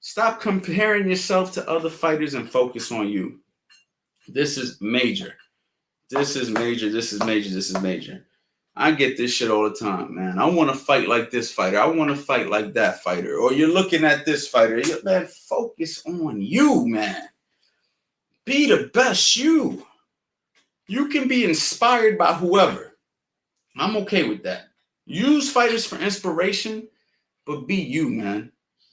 stop comparing yourself to other fighters and focus on you. This is major. This is major. I get this shit all the time, man. I want to fight like this fighter. I want to fight like that fighter. Or you're looking at this fighter. Man, focus on you, man. Be the best you. You can be inspired by whoever. I'm okay with that. Use fighters for inspiration, but be you, man.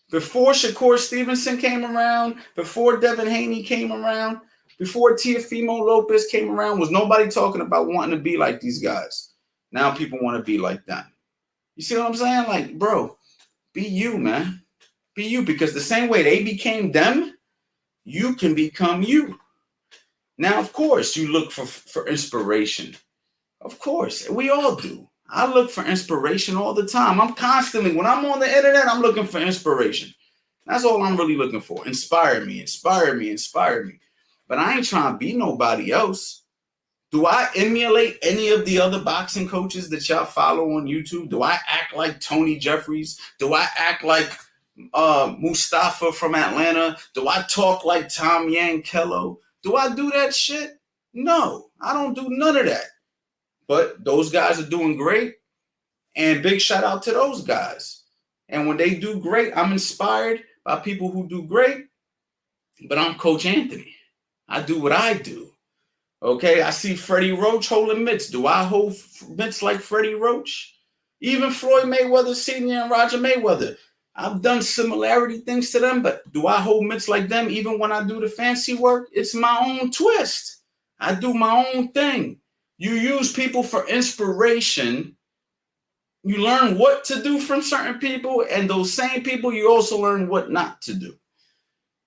Before Shakur Stevenson came around, before Devin Haney came around, before Teofimo Lopez came around, was nobody talking about wanting to be like these guys. Now people want to be like them. You see what I'm saying? Like, bro, be you, man. Be you, because the same way they became them, you can become you. Now, of course, you look for inspiration. Of course, we all do. I look for inspiration all the time. I'm constantly, when I'm on the internet, I'm looking for inspiration. That's all I'm really looking for. Inspire me, inspire me, inspire me. But I ain't trying to be nobody else. Do I emulate any of the other boxing coaches that y'all follow on YouTube? Do I act like Tony Jeffries? Do I act like Mustafa from Atlanta? Do I talk like Tom Yankello? Do I do that shit? No, I don't do none of that. But those guys are doing great, and big shout out to those guys. And when they do great, I'm inspired by people who do great, but I'm Coach Anthony. I do what I do. Okay, I see Freddie Roach holding mitts. Do I hold mitts like Freddie Roach? Even Floyd Mayweather Sr. and Roger Mayweather. I've done similarity things to them, but do I hold mitts like them even when I do the fancy work? It's my own twist. I do my own thing. You use people for inspiration. You learn what to do from certain people, and those same people, you also learn what not to do.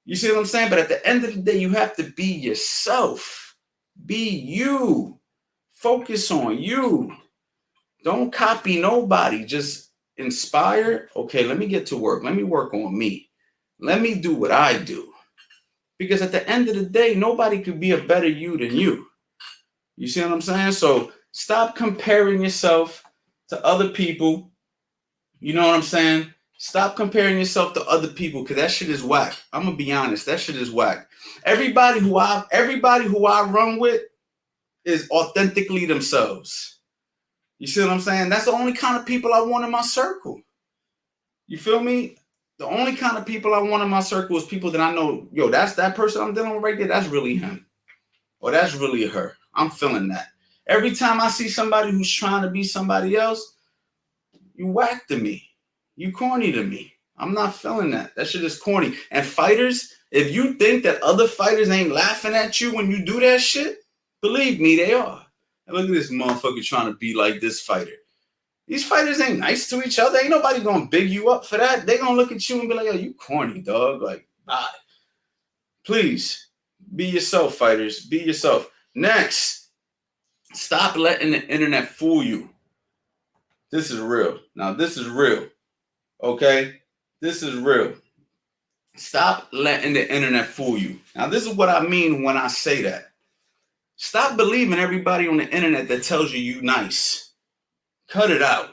You see what I'm saying? But at the end of the day, you have to be yourself. Be you. Focus on you. Don't copy nobody. Just inspire. Okay, let me get to work. Let me work on me. Let me do what I do. Because at the end of the day, nobody could be a better you than you. You see what I'm saying? So stop comparing yourself to other people. You know what I'm saying? Stop comparing yourself to other people, because that shit is whack. I'm gonna be honest, that shit is whack. Everybody who I run with is authentically themselves. You see what I'm saying? That's the only kind of people I want in my circle. You feel me? The only kind of people I want in my circle is people that I know, yo, that's that person I'm dealing with right there, that's really him. Or that's really her. I'm feeling that. Every time I see somebody who's trying to be somebody else, you whack to me. You corny to me. I'm not feeling that. That shit is corny. And fighters, if you think that other fighters ain't laughing at you when you do that shit, believe me, they are. And look at this motherfucker trying to be like this fighter. These fighters ain't nice to each other. Ain't nobody gonna big you up for that. They gonna look at you and be like, yo, you corny, dog. Like, bye. Please, be yourself, fighters. Be yourself. Next, stop letting the internet fool you. This is real. Now, this is real. Okay? This is real. Stop letting the internet fool you. Now, this is what I mean when I say that. Stop believing everybody on the internet that tells you you nice. Cut it out.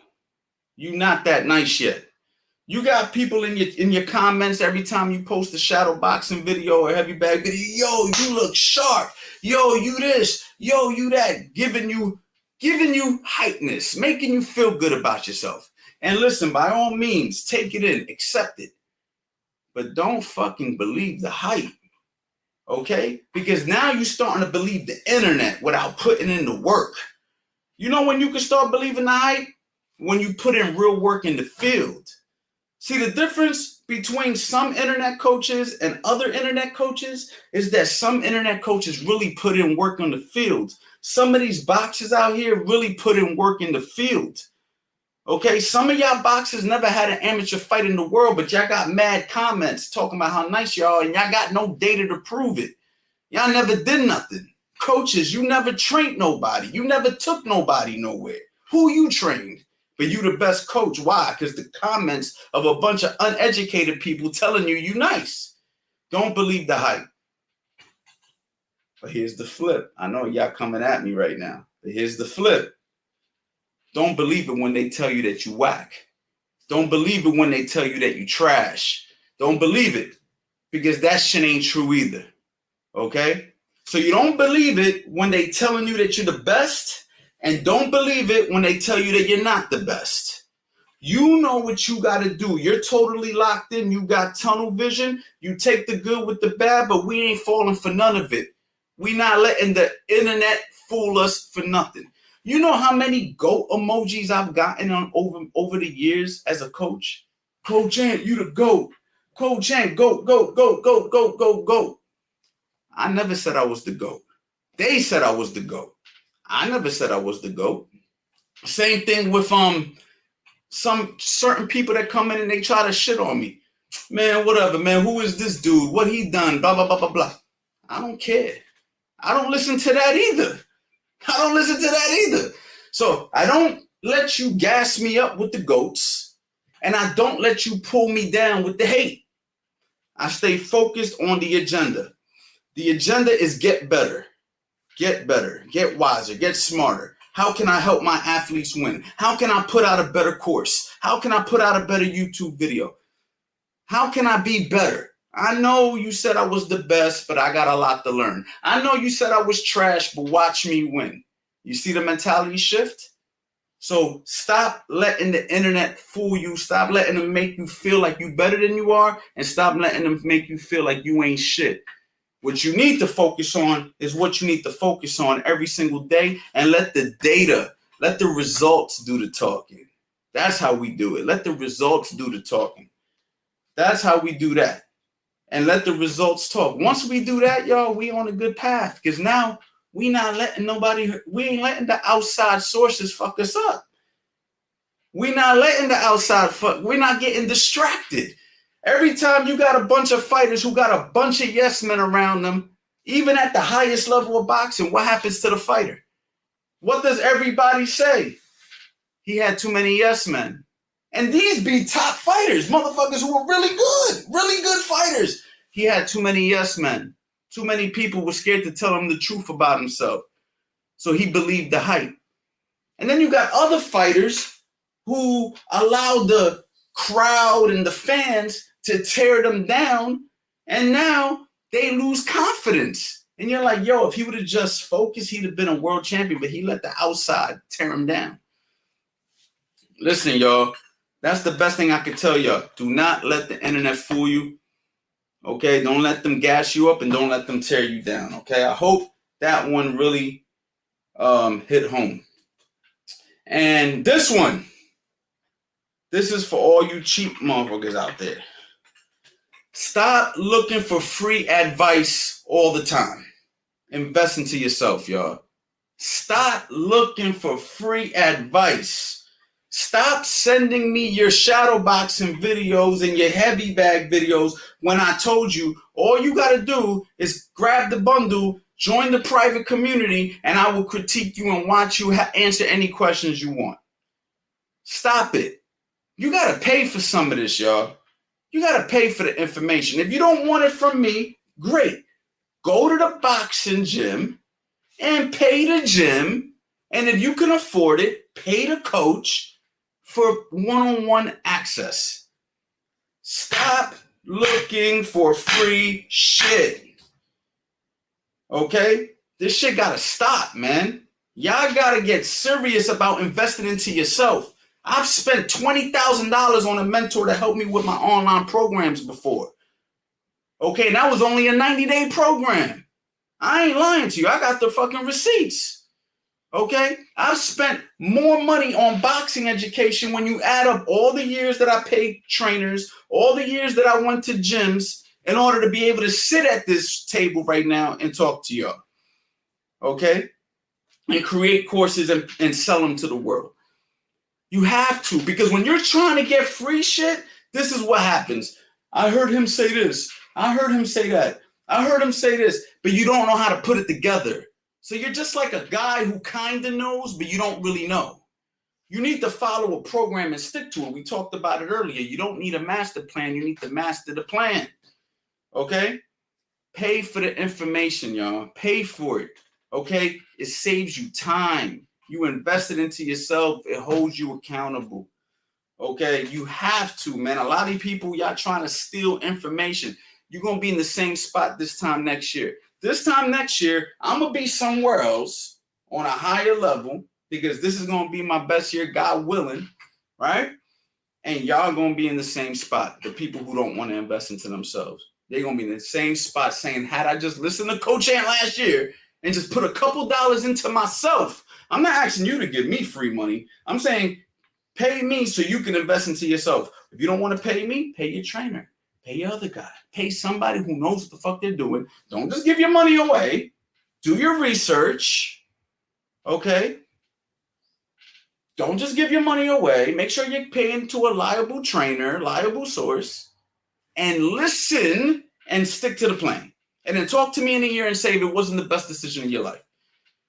You not that nice yet. You got people in your comments every time you post a shadow boxing video or heavy bag video. Yo, you look sharp. Yo, you this. Yo, you that. Giving you hypeness, making you feel good about yourself. And listen, by all means, take it in, accept it. But don't fucking believe the hype. Okay? Because now you're starting to believe the internet without putting in the work. You know when you can start believing the hype? When you put in real work in the field. See, the difference between some internet coaches and other internet coaches is that some internet coaches really put in work on the field. Some of these boxers out here really put in work in the field. Okay, some of y'all boxers never had an amateur fight in the world, but y'all got mad comments talking about how nice y'all are, and y'all got no data to prove it. Y'all never did nothing. Coaches, you never trained nobody. You never took nobody nowhere. Who you trained? But you the best coach. Why? Because the comments of a bunch of uneducated people telling you you nice. Don't believe the hype. But here's the flip. I know y'all coming at me right now. But here's the flip. Don't believe it when they tell you that you whack. Don't believe it when they tell you that you trash. Don't believe it. Because that shit ain't true either. Okay? So you don't believe it when they telling you that you're the best. And don't believe it when they tell you that you're not the best. You know what you got to do. You're totally locked in. You got tunnel vision. You take the good with the bad, but we ain't falling for none of it. We not letting the internet fool us for nothing. You know how many goat emojis I've gotten on over the years as a coach? Coach Ant, you the GOAT. Coach Ant, GOAT, GOAT, GOAT, GOAT, GOAT, GOAT, GOAT. I never said I was the GOAT. They said I was the GOAT. I never said I was the GOAT. Same thing with some certain people that come in and they try to shit on me. Man, whatever, man. Who is this dude? What he done? Blah, blah, blah, blah, blah. I don't care. I don't listen to that either. I don't listen to that either. So I don't let you gas me up with the goats, and I don't let you pull me down with the hate. I stay focused on the agenda. The agenda is get better, get wiser, get smarter. How can I help my athletes win? How can I put out a better course? How can I put out a better YouTube video? How can I be better? I know you said I was the best, but I got a lot to learn. I know you said I was trash, but watch me win. You see the mentality shift? So stop letting the internet fool you. Stop letting them make you feel like you better than you are, and stop letting them make you feel like you ain't shit. What you need to focus on is what you need to focus on every single day, and let the data, let the results do the talking. That's how we do it. Let the results do the talking. That's how we do that. And let the results talk. Once we do that, y'all, we on a good path. Because now we not letting nobody, we ain't letting the outside sources fuck us up. We not letting the outside fuck, we're not getting distracted. Every time you got a bunch of fighters who got a bunch of yes men around them, even at the highest level of boxing, what happens to the fighter? What does everybody say? He had too many yes men. And these be top fighters, motherfuckers who were really good fighters. He had too many yes men. Too many people were scared to tell him the truth about himself. So he believed the hype. And then you got other fighters who allowed the crowd and the fans to tear them down. And now they lose confidence. And you're like, yo, if he would have just focused, he'd have been a world champion. But he let the outside tear him down. Listen, y'all. That's the best thing I can tell y'all. Do not let the internet fool you. Okay? Don't let them gas you up, and don't let them tear you down. Okay? I hope that one really hit home. And this one, this is for all you cheap motherfuckers out there. Stop looking for free advice all the time. Invest into yourself, y'all. Stop looking for free advice. Stop sending me your shadow boxing videos and your heavy bag videos when I told you all you got to do is grab the bundle, join the private community, and I will critique you and watch you answer any questions you want. Stop it. You got to pay for some of this, y'all. You got to pay for the information. If you don't want it from me, great. Go to the boxing gym and pay the gym. And if you can afford it, pay the coach for one-on-one access. Stop looking for free shit. Okay? This shit gotta stop, man. Y'all gotta get serious about investing into yourself. I've spent $20,000 on a mentor to help me with my online programs before. Okay, and that was only a 90-day program. I ain't lying to you. I got the fucking receipts. Okay, I've spent more money on boxing education when you add up all the years that I paid trainers, all the years that I went to gyms in order to be able to sit at this table right now and talk to y'all. Okay, and create courses and sell them to the world. You have to, because when you're trying to get free shit, this is what happens. I heard him say this. I heard him say that. I heard him say this, but you don't know how to put it together. So you're just like a guy who kind of knows, but you don't really know. You need to follow a program and stick to it. We talked about it earlier. You don't need a master plan. You need to master the plan. Okay? Pay for the information, y'all. Pay for it. Okay? It saves you time. You invest it into yourself. It holds you accountable. Okay? You have to, man. A lot of people, y'all trying to steal information. You're going to be in the same spot this time next year. This time next year, I'm going to be somewhere else on a higher level because this is going to be my best year, God willing, right? And y'all going to be in the same spot, the people who don't want to invest into themselves. They're going to be in the same spot saying, had I just listened to Coach Ant last year and just put a couple dollars into myself, I'm not asking you to give me free money. I'm saying pay me so you can invest into yourself. If you don't want to pay me, pay your trainer. Pay your other guy. Pay somebody who knows what the fuck they're doing. Don't just give your money away. Do your research. Okay? Don't just give your money away. Make sure you're paying to a liable trainer, liable source, and listen and stick to the plan. And then talk to me in a year and say if it wasn't the best decision in your life.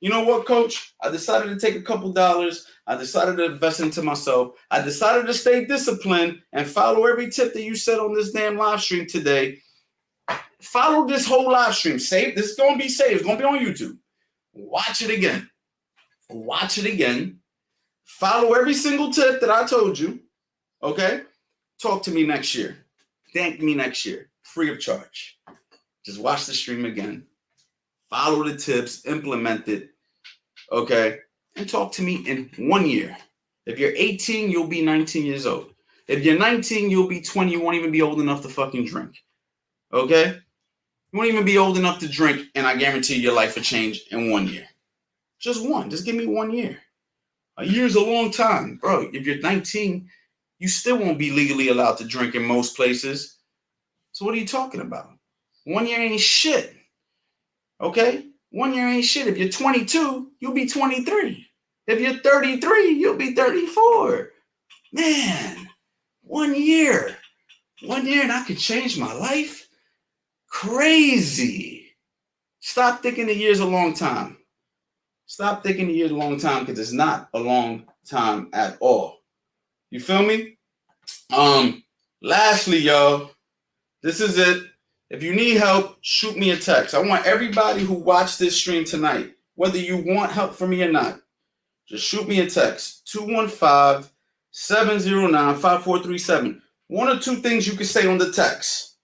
You know what, coach? I decided to take a couple dollars. I decided to invest into myself. I decided to stay disciplined and follow every tip that you said on this damn live stream today. Follow this whole live stream. Save. This is going to be saved. It's going to be on YouTube. Watch it again. Watch it again. Follow every single tip that I told you. Okay? Talk to me next year. Thank me next year. Free of charge. Just watch the stream again. Follow the tips. Implement it. Okay? And talk to me in 1 year. If you're 18, you'll be 19 years old. If you're 19, you'll be 20. You won't even be old enough to fucking drink. Okay? You won't even be old enough to drink, and I guarantee your life will change in 1 year. Just one. Just give me 1 year. A year's a long time. Bro, if you're 19, you still won't be legally allowed to drink in most places. So what are you talking about? 1 year ain't shit. Okay? 1 year ain't shit. If you're 22, you'll be 23. If you're 33, you'll be 34. Man, 1 year. 1 year and I could change my life? Crazy. Stop thinking a year's a long time. Stop thinking a year's a long time because it's not a long time at all. You feel me? Lastly, y'all, this is it. If you need help, shoot me a text. I want everybody who watched this stream tonight, whether you want help from me or not, just shoot me a text. 215-709-5437. One or two things you can say on the text.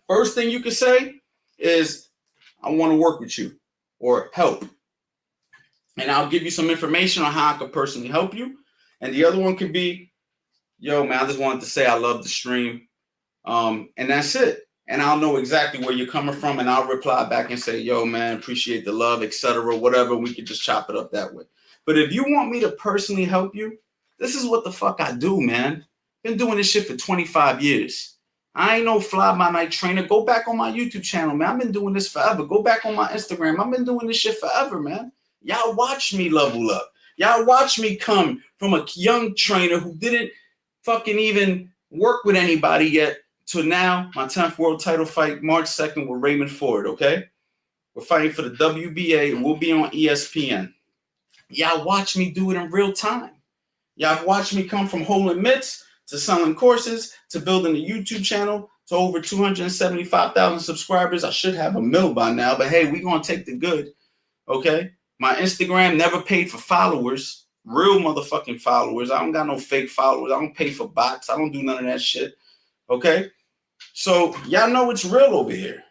First thing you can say is, I want to work with you or help. And I'll give you some information on how I could personally help you. And the other one could be, yo, man, I just wanted to say I love the stream. And that's it. And I'll know exactly where you're coming from. And I'll reply back and say, yo, man, appreciate the love, etc., whatever. We could just chop it up that way. But if you want me to personally help you, this is what the fuck I do, man. Been doing this shit for 25 years. I ain't no fly-by-night trainer. Go back on my YouTube channel, man. I've been doing this forever. Go back on my Instagram. I've been doing this shit forever, man. Y'all watch me level up. Y'all watch me come from a young trainer who didn't fucking even work with anybody yet to now my 10th world title fight, March 2nd with Raymond Ford, okay? We're fighting for the WBA. We'll be on ESPN. Y'all watch me do it in real time. Y'all watch me come from holding mitts to selling courses to building a YouTube channel to over 275,000 subscribers. I should have a mill by now, but hey, we're going to take the good, okay? My Instagram never paid for followers, real motherfucking followers. I don't got no fake followers. I don't pay for bots. I don't do none of that shit, okay? So y'all know it's real over here.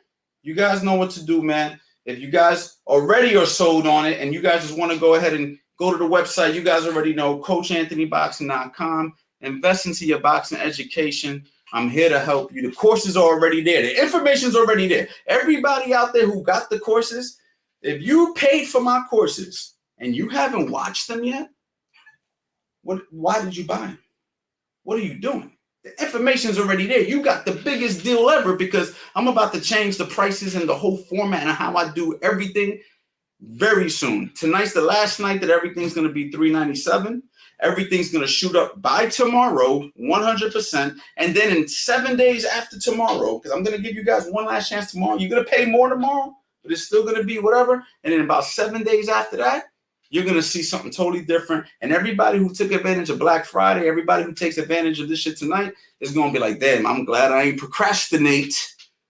You guys know what to do, man. If you guys already are sold on it and you guys just want to go ahead and go to the website, you guys already know, CoachAnthonyBoxing.com. Invest into your boxing education. I'm here to help you. The courses are already there. The information's already there. Everybody out there who got the courses, if you paid for my courses and you haven't watched them yet, why did you buy them? What are you doing? The information's already there. You got the biggest deal ever because I'm about to change the prices and the whole format and how I do everything very soon. Tonight's the last night that everything's going to be $397. Everything's going to shoot up by tomorrow, 100%. And then in 7 days after tomorrow, because I'm going to give you guys one last chance tomorrow. You're going to pay more tomorrow, but it's still going to be whatever. And in about 7 days after that, you're going to see something totally different. And everybody who took advantage of Black Friday, everybody who takes advantage of this shit tonight is going to be like, damn, I'm glad I ain't procrastinate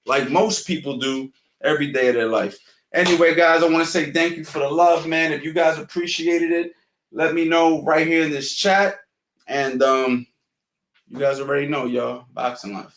like most people do every day of their life. Anyway, guys, I want to say thank you for the love, man. If you guys appreciated it, let me know right here in this chat. And you guys already know, y'all. Boxing life.